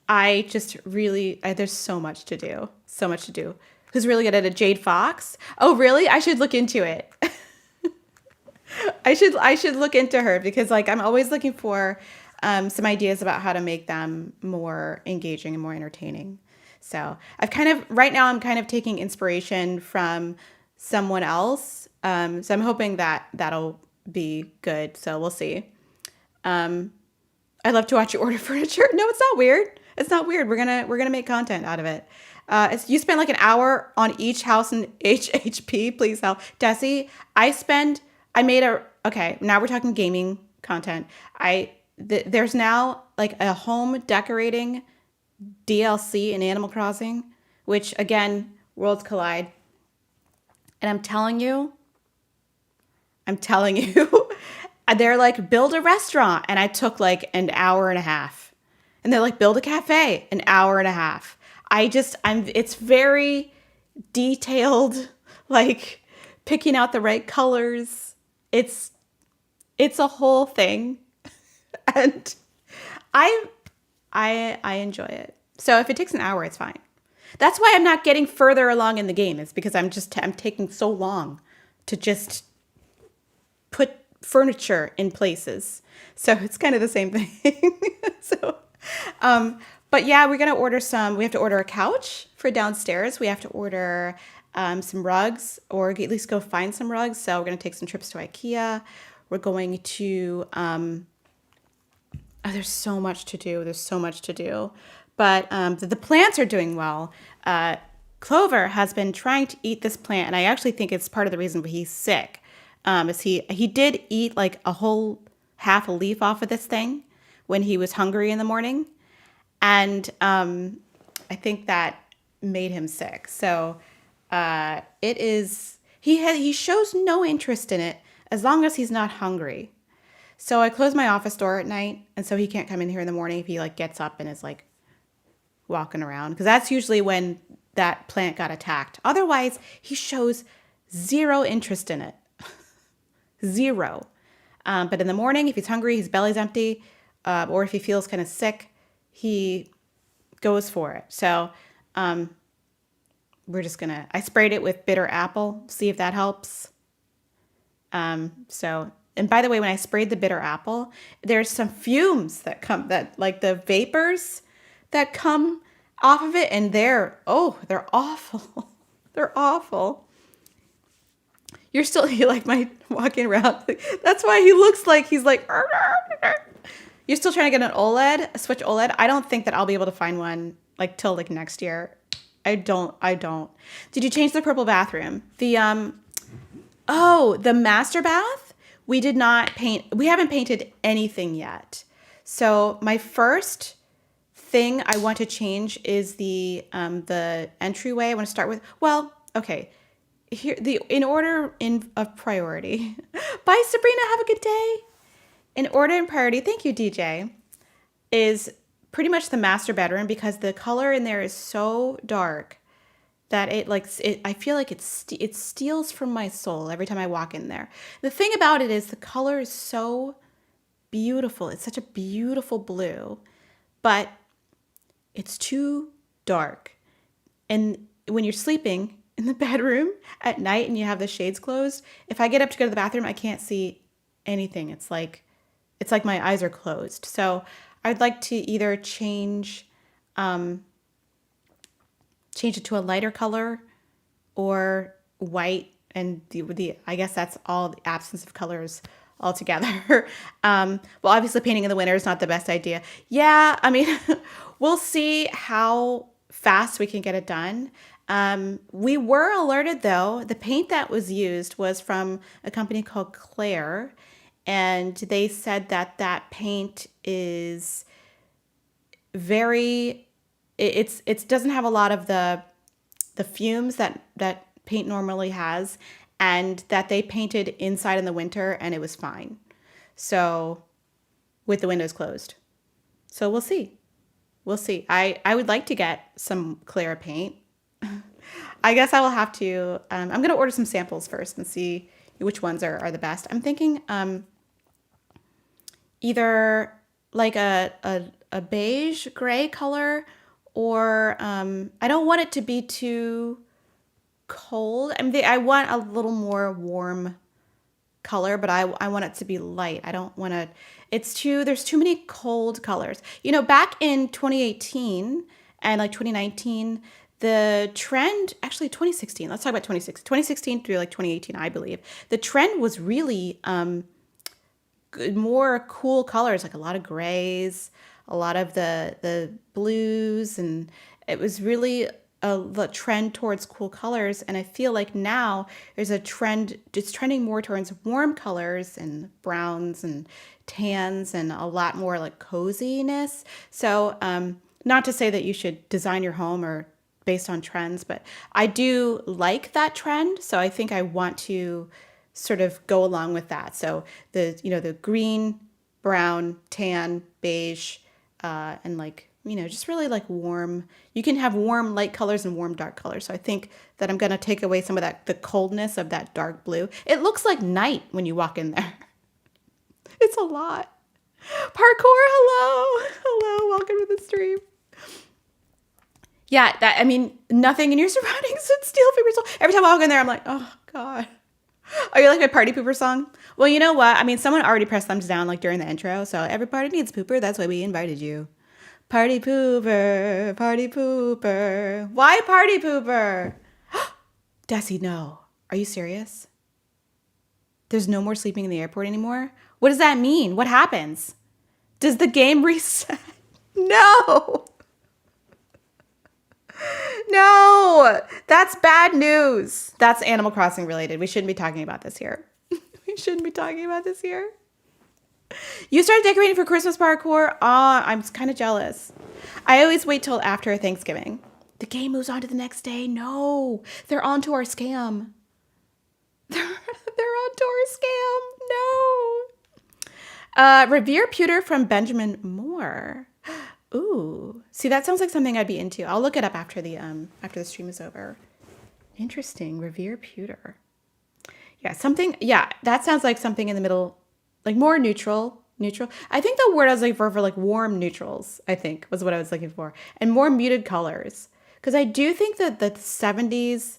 Speaker 2: I just really, there's so much to do. So much to do. Who's really good at it? Jade Fox? Oh, really? I should look into it. I should look into her, because like I'm always looking for some ideas about how to make them more engaging and more entertaining. So right now I'm kind of taking inspiration from someone else. So I'm hoping that'll be good. So we'll see. I love to watch you order furniture. No, it's not weird. It's not weird. We're gonna make content out of it. You spend like an hour on each house in HHP. Please help, Desi. Okay, now we're talking gaming content. There's now like a home decorating DLC in Animal Crossing, which again, worlds collide. And I'm telling you, they're like, build a restaurant. And I took like an hour and a half. And they're like, build a cafe, an hour and a half. It's very detailed, like picking out the right colors. It's a whole thing. And I enjoy it. So if it takes an hour, it's fine. That's why I'm not getting further along in the game. It's because I'm taking so long to just put furniture in places. So it's kind of the same thing. But yeah, we have to order a couch for downstairs. We have to order some rugs, or at least go find some rugs. So we're going to take some trips to IKEA. We're going to, there's so much to do. But the plants are doing well. Clover has been trying to eat this plant, and I actually think it's part of the reason why he's sick. Is he did eat like a whole half a leaf off of this thing when he was hungry in the morning. And I think that made him sick. So he shows no interest in it as long as he's not hungry. So I close my office door at night, and so he can't come in here in the morning if he like gets up and is like walking around, because that's usually when that plant got attacked. Otherwise, he shows zero interest in it. Zero. But in the morning, if he's hungry, his belly's empty, or if he feels kind of sick, he goes for it. So I sprayed it with bitter apple, see if that helps. And by the way, when I sprayed the bitter apple, there's some fumes that come, that like the vapors that come off of it, and they're awful. They're awful. You're still, you like my walking around. That's why he looks like he's like, "Arr, arr, arr." You're still trying to get an OLED, a Switch OLED. I don't think that I'll be able to find one like till like next year. I don't. Did you change the purple bathroom? The master bath? We did not paint. We haven't painted anything yet. So my first thing I want to change is the entryway. I want to start with, well, okay. Here, in order of priority. Bye, Sabrina. Have a good day. In order and priority, thank you, DJ, is pretty much the master bedroom, because the color in there is so dark that I feel like it steals from my soul every time I walk in there. The thing about it is the color is so beautiful. It's such a beautiful blue, but it's too dark. And when you're sleeping in the bedroom at night and you have the shades closed, if I get up to go to the bathroom, I can't see anything. It's like my eyes are closed. So I'd like to either change it to a lighter color or white, and I guess that's all, the absence of colors altogether. Well, obviously painting in the winter is not the best idea. Yeah, I mean, we'll see how fast we can get it done. We were alerted though, the paint that was used was from a company called Claire, and they said that paint is very, it doesn't have a lot of the fumes that paint normally has, and that they painted inside in the winter and it was fine. So with the windows closed. So we'll see. I would like to get some Clara paint. I guess I will have to, I'm going to order some samples first and see which ones are the best. I'm thinking either like a beige gray color, or I don't want it to be too cold. I want a little more warm color, but I want it to be light. I don't want to, there's too many cold colors. You know, back in 2018 and like 2019, the trend, actually 2016, let's talk about 2016 through like 2018, I believe. The trend was really more cool colors, like a lot of grays, a lot of the blues, and it was really the trend towards cool colors. And I feel like now there's a trend, it's trending more towards warm colors and browns and tans and a lot more like coziness. So not to say that you should design your home or based on trends, but I do like that trend. So I think I want to sort of go along with that. So the green, brown, tan, beige, and like, just really like warm. You can have warm light colors and warm dark colors. So I think that I'm going to take away some of the coldness of that dark blue. It looks like night when you walk in there. It's a lot. Parkour, hello, welcome to the stream. Yeah, nothing in your surroundings would steal from your soul. Every time I walk in there, I'm like, oh God. Are you like my party pooper song? Well, you know what? Someone already pressed thumbs down like during the intro. So every party needs pooper. That's why we invited you. Party pooper, party pooper. Why party pooper? Desi, no. Are you serious? There's no more sleeping in the airport anymore? What does that mean? What happens? Does the game reset? No. No, that's bad news. That's Animal Crossing related. We shouldn't be talking about this here. We shouldn't be talking about this here. You started decorating for Christmas parkour? Ah, I'm kind of jealous. I always wait till after Thanksgiving. The game moves on to the next day. No, they're on to our scam. They're on to our scam. No. Revere Pewter from Benjamin Moore. Ooh, see, that sounds like something I'd be into. I'll look it up after the stream is over. Interesting, Revere Pewter. Yeah, something. Yeah, that sounds like something in the middle, like more neutral. Neutral. I think the word I was looking for like warm neutrals, I think was what I was looking for, and more muted colors. Because I do think that the 70s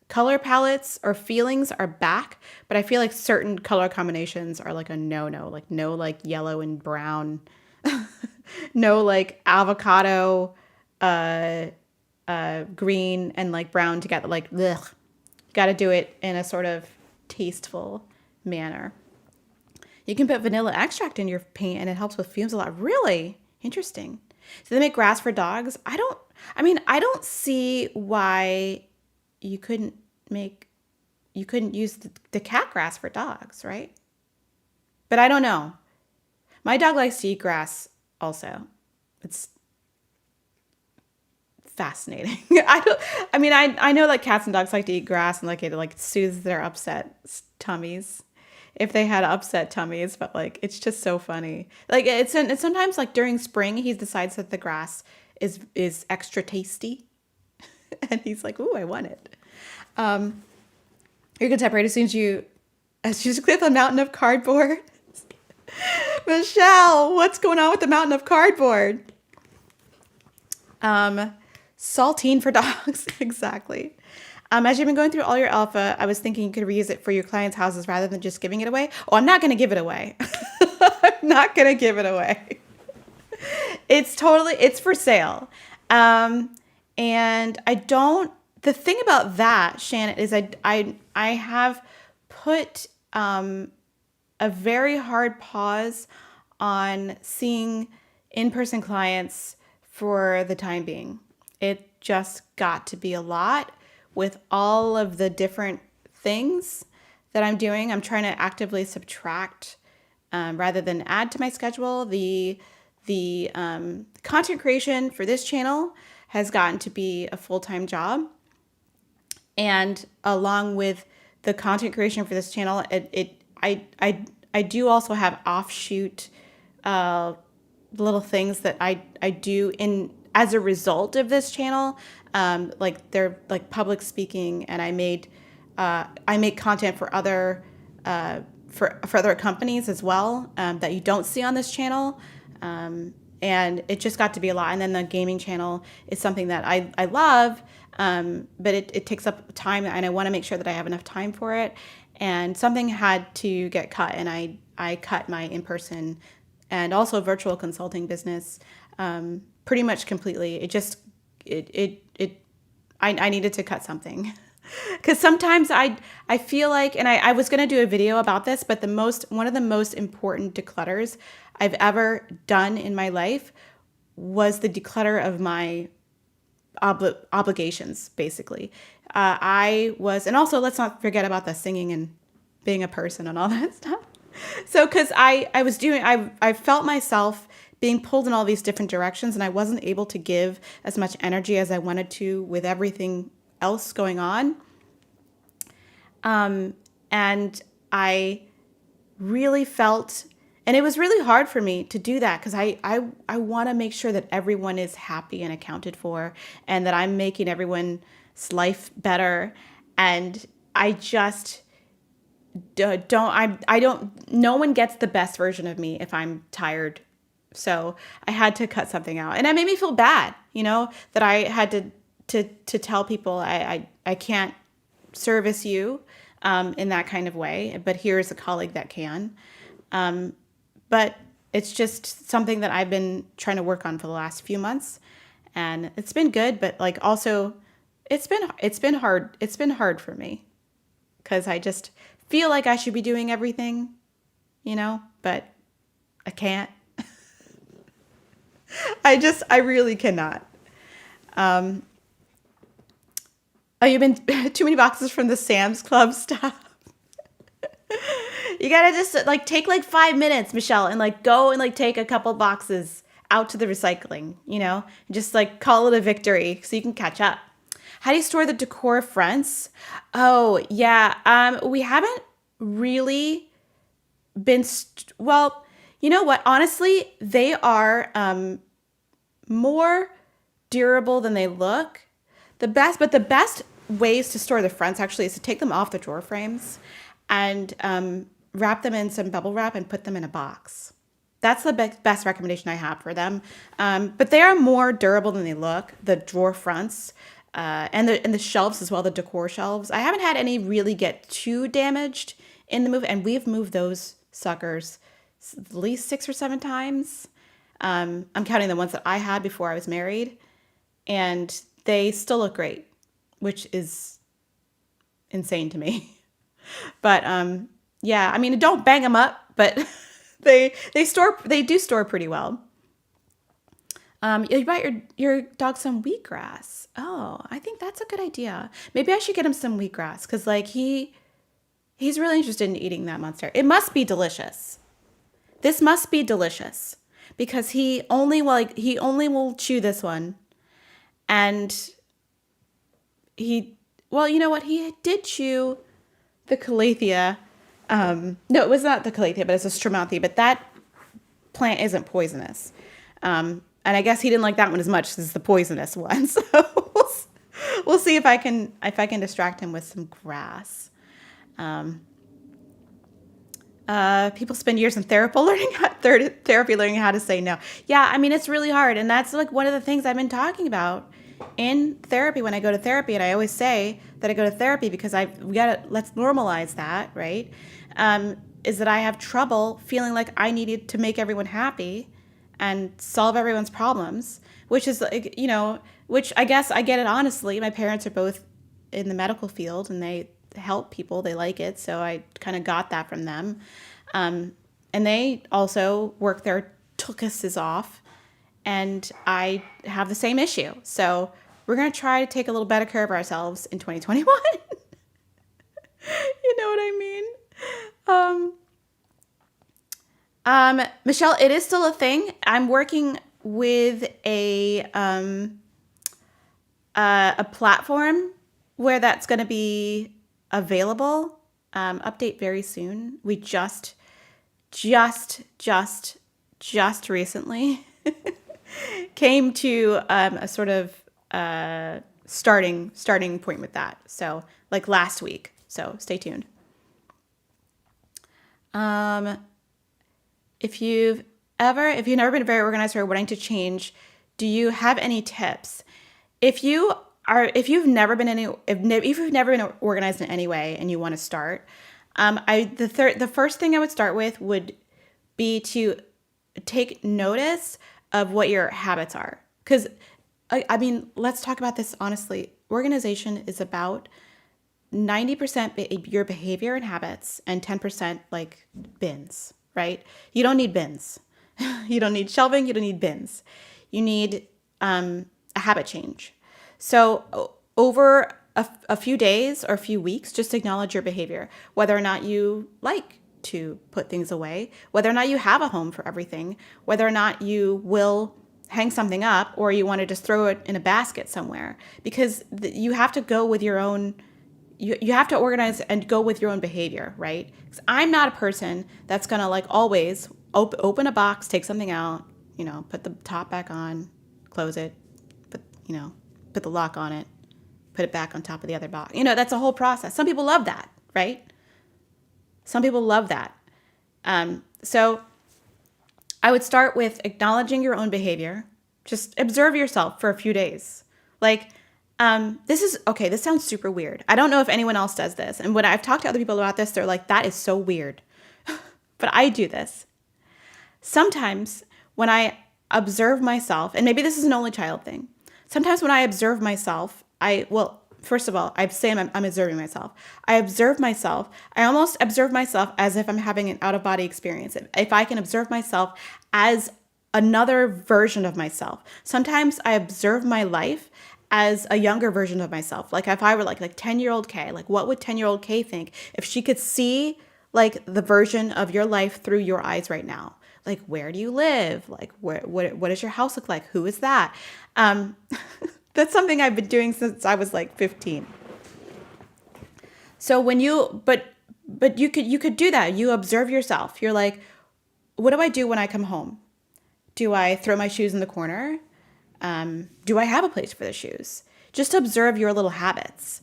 Speaker 2: color palettes or feelings are back, but I feel like certain color combinations are like a no-no. Like no like yellow and brown, no like avocado, green and like brown together. Like ugh. Got to do it in a sort of tasteful manner. You can put vanilla extract in your paint and it helps with fumes a lot. Really interesting. So they make grass for dogs. I don't see why you couldn't use the cat grass for dogs, right? But I don't know. My dog likes to eat grass also. It's fascinating. I know that cats and dogs like to eat grass and like it like soothes their upset tummies if they had upset tummies, but like it's just so funny. Like it's sometimes like during spring he decides that the grass is extra tasty and he's like, "Ooh, I want it." You're gonna separate as soon as you clip a mountain of cardboard. Michelle, what's going on with the mountain of cardboard? Saltine for dogs. Exactly. As you've been going through all your alpha, I was thinking you could reuse it for your clients' houses rather than just giving it away. Oh, I'm not going to give it away. I'm not going to give it away. It's for sale. And the thing about that, Shannon, is I have put, a very hard pause on seeing in-person clients for the time being. It just got to be a lot with all of the different things that I'm doing. I'm trying to actively subtract rather than add to my schedule. The content creation for this channel has gotten to be a full-time job. And along with the content creation for this channel, I do also have offshoot little things that I do as a result of this channel. Like they're like public speaking, and I make content for other for other companies as well that you don't see on this channel. And it just got to be a lot. And then the gaming channel is something that I love, but it takes up time, and I want to make sure that I have enough time for it. And something had to get cut, and I cut my in-person and also virtual consulting business pretty much completely. I needed to cut something. Because sometimes I feel like, and I was going to do a video about this, but one of the most important declutters I've ever done in my life was the declutter of my obligations, basically. And also let's not forget about the singing and being a person and all that stuff. So, because I felt myself being pulled in all these different directions, and I wasn't able to give as much energy as I wanted to with everything else going on. And I really felt, and it was really hard for me to do that because I want to make sure that everyone is happy and accounted for, and that I'm making everyone's life better. And I just no one gets the best version of me if I'm tired. So I had to cut something out, and it made me feel bad, that I had to tell people I can't service you in that kind of way, but here's a colleague that can. But it's just something that I've been trying to work on for the last few months, and it's been good, but like also it's been hard. It's been hard for me because I just feel like I should be doing everything, but I can't. I really cannot. Oh, you've been too many boxes from the Sam's Club stuff. You gotta just like take like 5 minutes, Michelle, and like go and like take a couple boxes out to the recycling, just like call it a victory so you can catch up. How do you store the decor fronts? Oh, yeah. We haven't really been, well, you know what? Honestly, they are more durable than they look. The best ways to store the fronts actually is to take them off the drawer frames and wrap them in some bubble wrap and put them in a box. That's the best recommendation I have for them. But they are more durable than they look, the drawer fronts and the shelves as well, the decor shelves. I haven't had any really get too damaged in the move, and we've moved those suckers at least 6 or 7 times. I'm counting the ones that I had before I was married, and they still look great, which is insane to me. But yeah, I mean, don't bang them up, but they do store pretty well. You bought your dog some wheatgrass. Oh, I think that's a good idea. Maybe I should get him some wheatgrass because like he's really interested in eating that monster. It must be delicious. This must be delicious because he only will chew this one, and well, you know what? He did chew the calathea. No, it was not the calathea, but it's a stramanthe. But that plant isn't poisonous. And I guess he didn't like that one as much as the poisonous one. So we'll see if I can distract him with some grass. People spend years in therapy learning how to say no. Yeah, I mean, it's really hard. And that's like one of the things I've been talking about in therapy when I go to therapy. And I always say that I go to therapy because let's normalize that, right? Is that I have trouble feeling like I needed to make everyone happy and solve everyone's problems, which is like, which I guess I get it honestly. My parents are both in the medical field and they help people. They like it. So I kind of got that from them. And they also work their tuchuses off. And I have the same issue. So we're going to try to take a little better care of ourselves in 2021. You know what I mean? Michelle, it is still a thing. I'm working with a platform where that's going to be available. Update very soon. We just recently came to a sort of starting point with that. So like last week. So stay tuned. If you've never been very organized or wanting to change, do you have any tips? If you've never been organized in any way and you want to start, the first thing I would start with would be to take notice of what your habits are. Because I mean, let's talk about this honestly. Organization is about 90% your behavior and habits and 10% like bins, right? You don't need bins. You don't need shelving. You don't need bins. You need a habit change. So over a few days or a few weeks, just acknowledge your behavior, whether or not you like to put things away, whether or not you have a home for everything, whether or not you will hang something up or you want to just throw it in a basket somewhere, because you have to go with your own, you have to organize and go with your own behavior, right? 'Cause I'm not a person that's going to like always open a box, take something out, put the top back on, close it, put the lock on it, put it back on top of the other box. That's a whole process. Some people love that, right? Some people love that. So I would start with acknowledging your own behavior. Just observe yourself for a few days. Like, this sounds super weird. I don't know if anyone else does this. And when I've talked to other people about this, they're like, that is so weird. But I do this. Sometimes when I observe myself, and maybe this is an only child thing. Sometimes when I observe myself, first of all, I say I'm observing myself. I observe myself. I almost observe myself as if I'm having an out-of-body experience. If I can observe myself as another version of myself. Sometimes I observe my life as a younger version of myself. Like if I were like 10-year-old Kay, like what would 10-year-old Kay think if she could see like the version of your life through your eyes right now. Like, where do you live? Like, what does your house look like? Who is that? That's something I've been doing since I was like 15. So when but you could do that. You observe yourself. You're like, what do I do when I come home? Do I throw my shoes in the corner? Do I have a place for the shoes? Just observe your little habits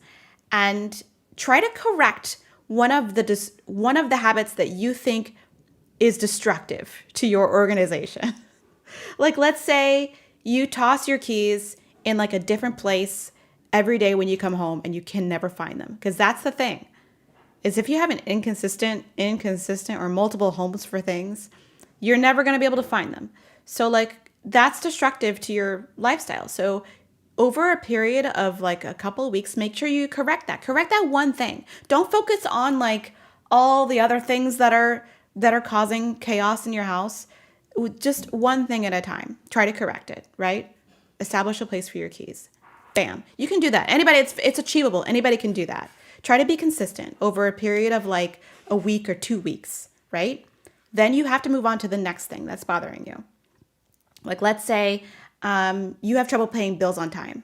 Speaker 2: and try to correct one of the habits that you think is destructive to your organization. Like, let's say you toss your keys in like a different place every day when you come home and you can never find them. Because that's the thing, is if you have an inconsistent or multiple homes for things, you're never going to be able to find them. So like, that's destructive to your lifestyle. So over a period of like a couple of weeks, make sure you correct that one thing. Don't focus on like all the other things that are causing chaos in your house. Just one thing at a time. Try to correct it, right? Establish a place for your keys. Bam. You can do that. Anybody, it's achievable. Anybody can do that. Try to be consistent over a period of like a week or 2 weeks, right? Then you have to move on to the next thing that's bothering you. Like, let's say you have trouble paying bills on time.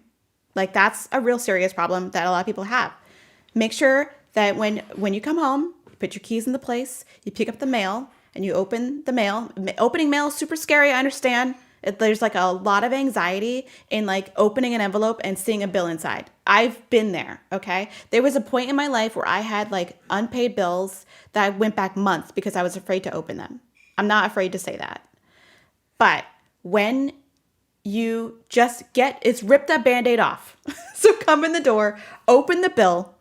Speaker 2: Like, that's a real serious problem that a lot of people have. Make sure that when you come home, you put your keys in the place, you pick up the mail, and you open the mail. Opening mail is super scary, I understand. There's like a lot of anxiety in like opening an envelope and seeing a bill inside. I've been there, okay? There was a point in my life where I had like unpaid bills that went back months because I was afraid to open them. I'm not afraid to say that. But when you just it's rip that Band-Aid off. So come in the door, open the bill,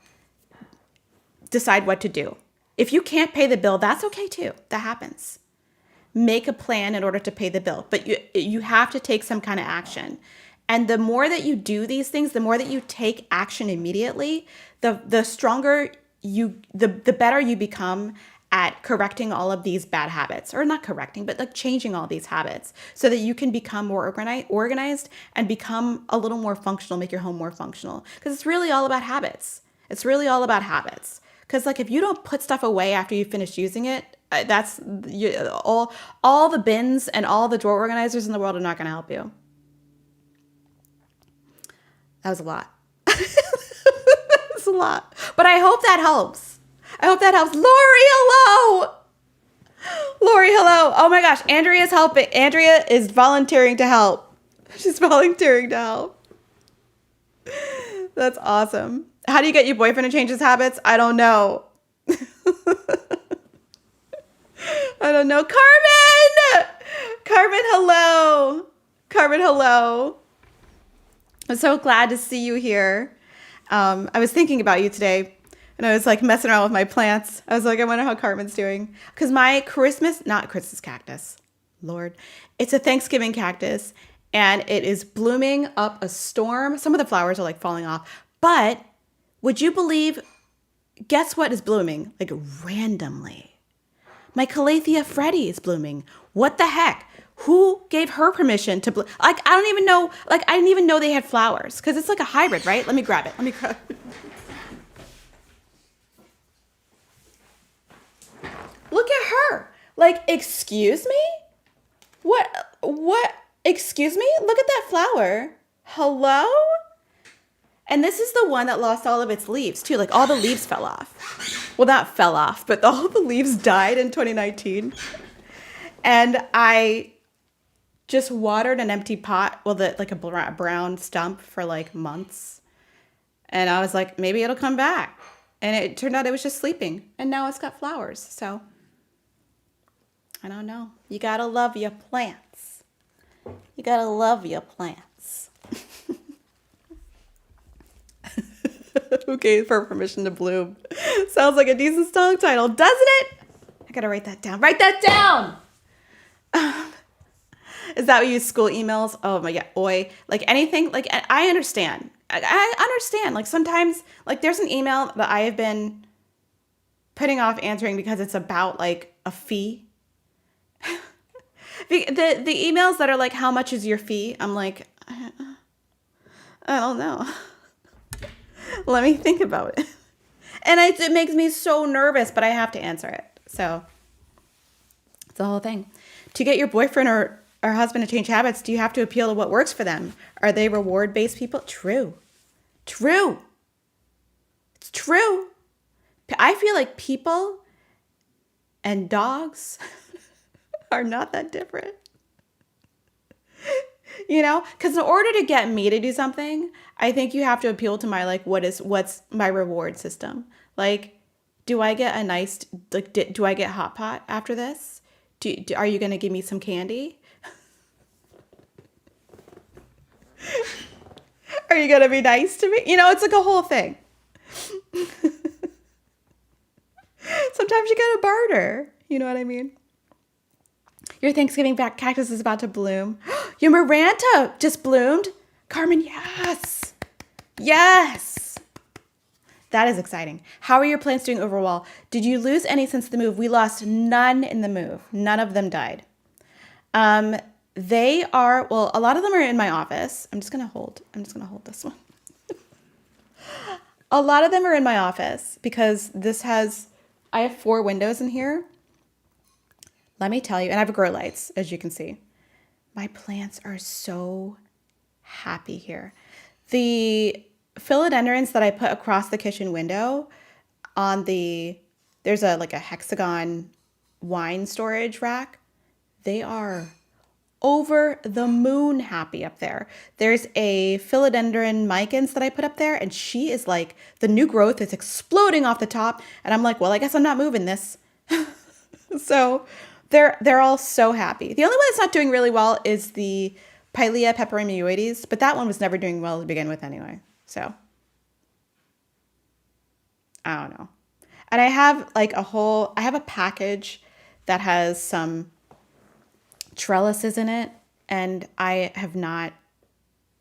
Speaker 2: decide what to do. If you can't pay the bill, that's okay too. That happens. Make a plan in order to pay the bill, but you have to take some kind of action. And the more that you do these things, the more that you take action immediately, the stronger the better you become at correcting all of these bad habits, or not correcting, but like changing all these habits so that you can become more organized and become a little more functional, make your home more functional. Because it's really all about habits. It's really all about habits. Because like if you don't put stuff away after you finish using it, all the bins and all the drawer organizers in the world are not going to help you. That was a lot. That was a lot. But I hope that helps. Lori, hello. Lori, hello. Oh my gosh. Andrea is helping. Andrea is volunteering to help. She's volunteering to help. That's awesome. How do you get your boyfriend to change his habits? I don't know. I don't know. Carmen, hello. Carmen, hello. I'm so glad to see you here. I was thinking about you today, and I was like messing around with my plants. I was like, I wonder how Carmen's doing. Because my not Christmas cactus, Lord. It's a Thanksgiving cactus, and it is blooming up a storm. Some of the flowers are like falling off. But would you believe, guess what is blooming? Like randomly. My Calathea Freddy is blooming. What the heck? Who gave her permission to bloom? Like, I don't even know. Like, I didn't even know they had flowers. Because it's like a hybrid, right? Let me grab it. Look at her. Like, excuse me? What? Excuse me? Look at that flower. Hello? And this is the one that lost all of its leaves, too. Like, all the leaves fell off. Well, not fell off, but all the leaves died in 2019. And I just watered an empty pot, like a brown stump for like months. And I was like, maybe it'll come back. And it turned out it was just sleeping. And now it's got flowers. So, I don't know. You gotta love your plants. You gotta love your plants. Okay, for permission to bloom. Sounds like a decent song title, doesn't it? I gotta write that down. Write that down! Is that what you use school emails? Oh my God, oi. Like anything, like I understand. I understand. Like sometimes, like there's an email that I have been putting off answering because it's about like a fee. the emails that are like, how much is your fee? I'm like, I don't know. Let me think about it. And it makes me so nervous, but I have to answer it. So it's the whole thing. To get your boyfriend or husband to change habits, do you have to appeal to what works for them? Are they reward-based people? True. True. It's true. I feel like people and dogs are not that different. You know, because in order to get me to do something, I think you have to appeal to my, like, what's my reward system? Like, do I get a nice, like, do I get hot pot after this? Are you going to give me some candy? Are you going to be nice to me? You know, it's like a whole thing. Sometimes you got to barter. You know what I mean? Your Thanksgiving back cactus is about to bloom. Your Maranta just bloomed. Carmen, yes. Yes. That is exciting. How are your plants doing overall? Did you lose any since the move? We lost none in the move. None of them died. They are, well, a lot of them are in my office. I'm just going to hold this one. A lot of them are in my office because I have 4 windows in here. Let me tell you, and I have grow lights, as you can see. My plants are so happy here. The philodendrons that I put across the kitchen window there's a hexagon wine storage rack. They are over the moon happy up there. There's a philodendron micans that I put up there, and she is like, the new growth is exploding off the top. And I'm like, well, I guess I'm not moving this. So they're all so happy. The only one that's not doing really well is the Pilea peperomioides, but that one was never doing well to begin with anyway. So I don't know. And I have a package that has some trellises in it, and I have not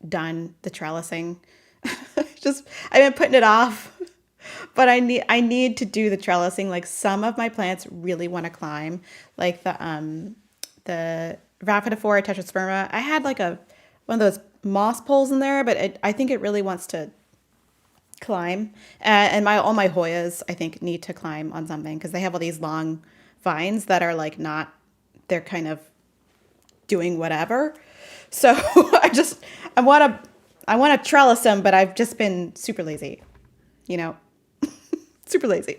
Speaker 2: done the trellising. I've been putting it off. But I need to do the trellising. Like, some of my plants really want to climb, like the Rhaphidophora tetrasperma. I had like one of those moss poles in there, but I think it really wants to climb. And all my Hoyas, I think, need to climb on something because they have all these long vines that are like they're kind of doing whatever. So I want to trellis them, but I've just been super lazy, you know. Super lazy.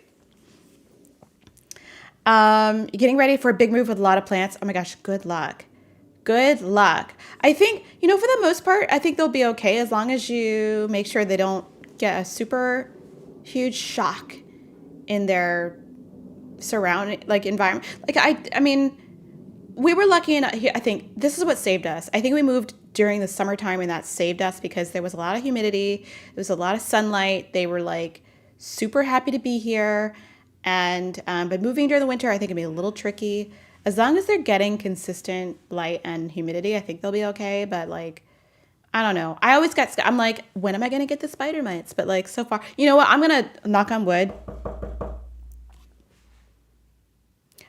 Speaker 2: Getting ready for a big move with a lot of plants. Oh my gosh, good luck. Good luck. I think, for the most part, I think they'll be okay as long as you make sure they don't get a super huge shock in their surrounding, like, environment. Like, I mean, we were lucky enough. I think this is what saved us. I think we moved during the summertime, and that saved us because there was a lot of humidity. There was a lot of sunlight. They were like super happy to be here. And but moving during the winter, I think it'd be a little tricky. As long as they're getting consistent light and humidity, I think they'll be okay. But like, I don't know. I'm like, when am I going to get the spider mites? But like, so far, you know what? I'm going to knock on wood.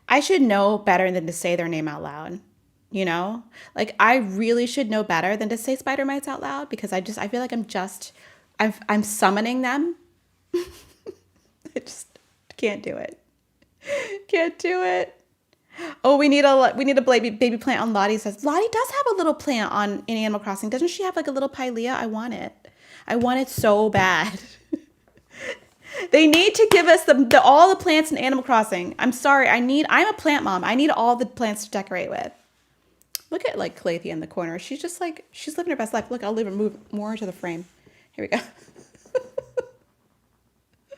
Speaker 2: I should know better than to say their name out loud. Like, I really should know better than to say spider mites out loud because I feel like I'm summoning them. I just can't do it. Can't do it. Oh, we need a baby plant on Lottie. Says Lottie does have a little plant in Animal Crossing. Doesn't she have like a little Pilea? I want it. I want it so bad. They need to give us all the plants in Animal Crossing. I'm sorry. I'm a plant mom. I need all the plants to decorate with. Look at like Calathea in the corner. She's just like, she's living her best life. Look, I'll move more into the frame. Here we go.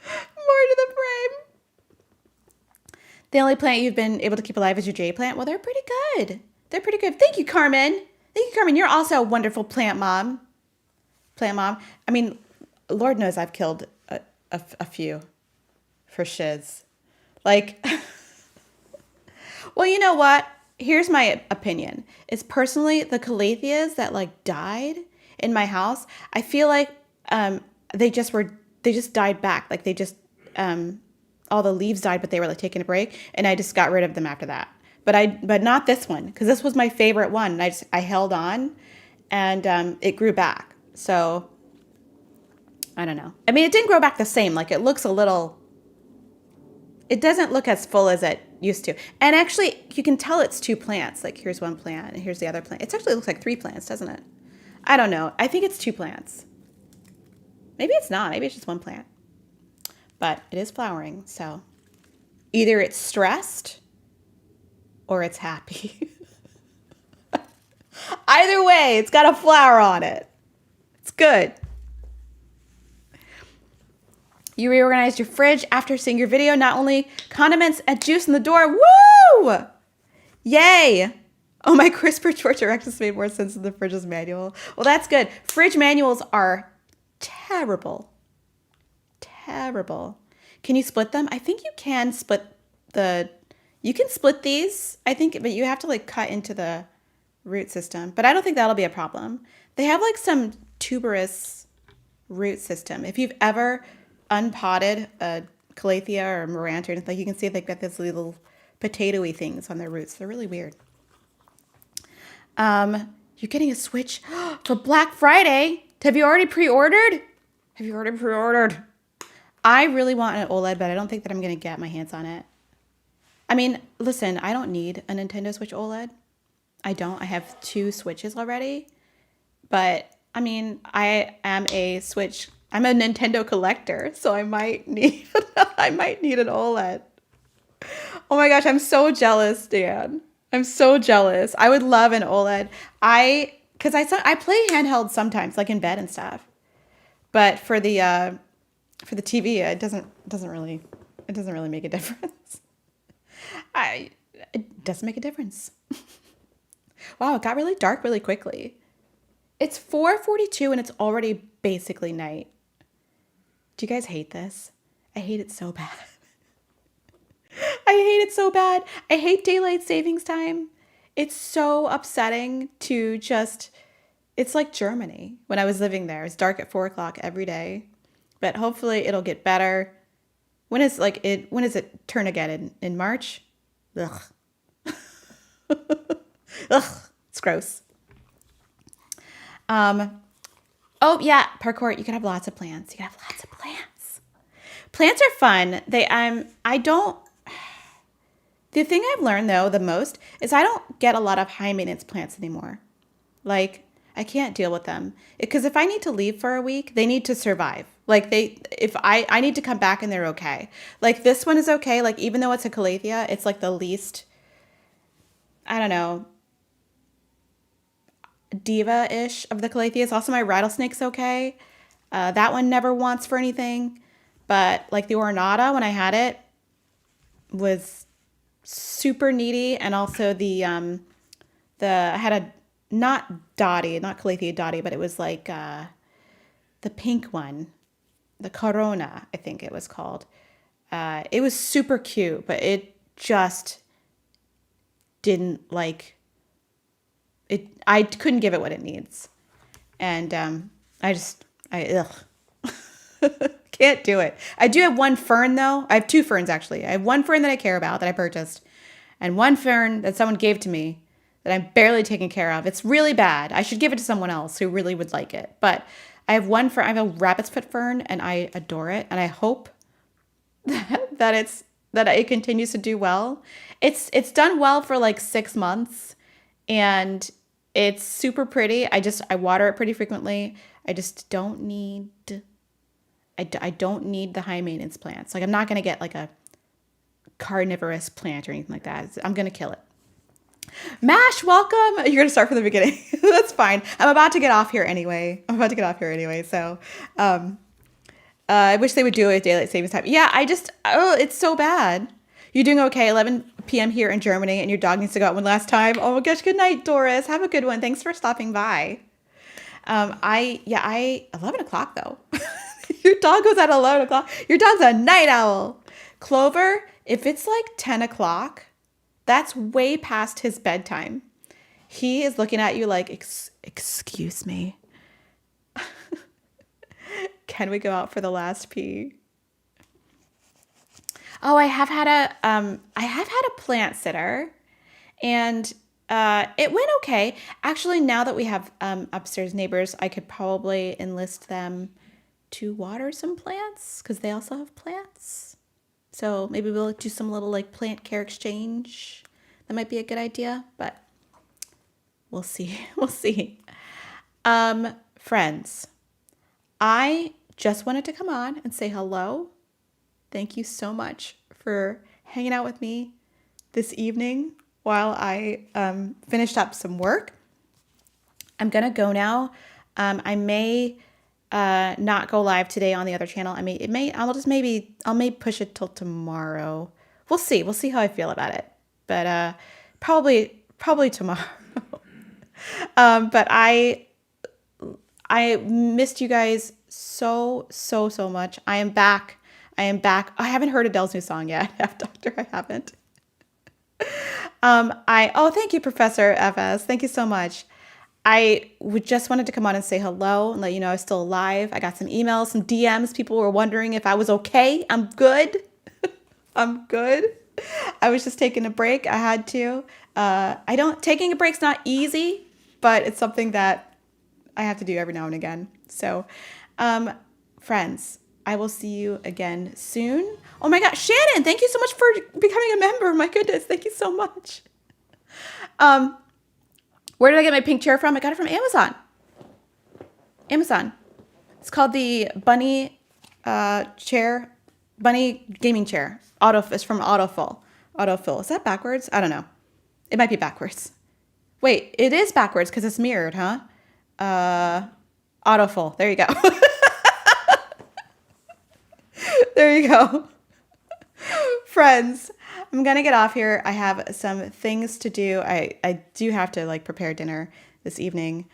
Speaker 2: More to the frame. The only plant you've been able to keep alive is your jade plant. Well, they're pretty good. They're pretty good. Thank you, Carmen. Thank you, Carmen. You're also a wonderful plant mom. I mean, Lord knows I've killed a few for shiz. Like, well, you know what? Here's my opinion. It's personally the calatheas that like died in my house. I feel like they just died back. Like they just all the leaves died, but they were like taking a break, and I just got rid of them after that. But not this one, because this was my favorite one, and I held on, and it grew back. So I don't know. I mean, it didn't grow back the same. Like it doesn't look as full as it used to. And actually, you can tell it's two plants. Like here's one plant and here's the other plant. It actually looks like three plants, doesn't it? I don't know. I think it's two plants. Maybe it's not. Maybe it's just one plant. But it is flowering, so either it's stressed or it's happy. Either way, it's got a flower on it. It's good. You reorganized your fridge after seeing your video. Not only condiments and juice in the door. Woo! Yay! Oh, my CRISPR short directions made more sense than the fridge's manual. Well, that's good. Fridge manuals are terrible. Terrible. Can you split them? I think you can split these, I think, but you have to like cut into the root system. But I don't think that'll be a problem. They have like some tuberous root system. If you've ever unpotted a calathea or maranta or anything, like you can see they've got these little potato-y things on their roots. They're really weird. You're getting a Switch for Black Friday. Have you already pre-ordered? I really want an OLED, but I don't think that I'm going to get my hands on it. I mean, listen, I don't need a Nintendo Switch OLED. I don't. I have 2 Switches already. But, I mean, I'm a Nintendo collector, so I might need an OLED. Oh my gosh, I'm so jealous, Dan. I'm so jealous. I would love an OLED. Because I play handheld sometimes, like in bed and stuff. But for the TV, it doesn't really make a difference. It doesn't make a difference. Wow, it got really dark really quickly. It's 4:42 and it's already basically night. Do you guys hate this? I hate it so bad. I hate daylight savings time. It's so upsetting to just, it's like Germany when I was living there. It's dark at 4 o'clock every day, but hopefully it'll get better. When does it turn again? In March? Ugh. Ugh, it's gross. Oh yeah, parkour, you can have lots of plants. Plants are fun. The thing I've learned though the most is I don't get a lot of high maintenance plants anymore. Like I can't deal with them because if I need to leave for a week, they need to survive. Like if I need to come back and they're okay. Like this one is okay. Like even though it's a calathea, it's like the least, I don't know, diva-ish of the calatheas. Also my rattlesnake's okay. That one never wants for anything. But like the ornata, when I had it, was super needy. And also I had a, not dotty, not calathea dotty, but it was like the pink one, the Corona, I think it was called. It was super cute, but it just didn't like it. I couldn't give it what it needs. And ugh. Can't do it. I do have one fern though. I have 2 ferns actually. I have one fern that I care about that I purchased and one fern that someone gave to me that I'm barely taking care of. It's really bad. I should give it to someone else who really would like it. But I have one fern. I have a rabbit's foot fern and I adore it. And I hope that it continues to do well. It's done well for like 6 months and it's super pretty. I water it pretty frequently. I just don't need I don't need the high maintenance plants. Like I'm not going to get like a carnivorous plant or anything like that. I'm going to kill it. Mash, welcome. You're going to start from the beginning. That's fine. I'm about to get off here anyway. So I wish they would do it at daylight savings time. Yeah, it's so bad. You're doing okay. 11 p.m. here in Germany and your dog needs to go out one last time. Oh my gosh. Good night, Doris. Have a good one. Thanks for stopping by. 11 o'clock though. Your dog goes at 11 o'clock. Your dog's a night owl. Clover, if it's like 10 o'clock, that's way past his bedtime. He is looking at you like, excuse me. Can we go out for the last pee? Oh, I have had a plant sitter and it went okay. Actually, now that we have upstairs neighbors, I could probably enlist them to water some plants because they also have plants. So maybe we'll do some little like plant care exchange. That might be a good idea, but we'll see. We'll see. Friends, I just wanted to come on and say hello. Thank you so much for hanging out with me this evening while I finished up some work. I'm gonna go now. I may not go live today on the other channel. I'll may push it till tomorrow. We'll see. We'll see how I feel about it. But probably tomorrow. But I missed you guys so much. I am back. I haven't heard Adele's new song yet. Doctor, I haven't. Thank you, Professor FS. Thank you so much. I just wanted to come on and say hello and let you know I was still alive. I got some emails, some DMs. People were wondering if I was okay. I'm good. I'm good. I was just taking a break. I had to. Taking a break's not easy, but it's something that I have to do every now and again. So, friends, I will see you again soon. Oh my gosh, Shannon, thank you so much for becoming a member. My goodness, thank you so much. Where did I get my pink chair from? I got it from Amazon. It's called the Bunny Bunny gaming chair. It's from Autofill. Is that backwards? I don't know. It might be backwards. Wait, it is backwards because it's mirrored, huh? Autofill. There you go. There you go. Friends, I'm going to get off here. I have some things to do. I do have to like prepare dinner this evening.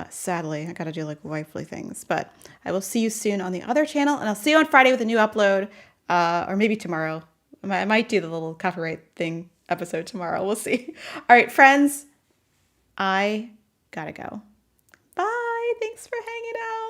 Speaker 2: Sadly, I got to do like wifely things, but I will see you soon on the other channel, and I'll see you on Friday with a new upload, or maybe tomorrow. I might do the little copyright thing episode tomorrow. We'll see. All right, friends, I gotta go. Bye. Thanks for hanging out.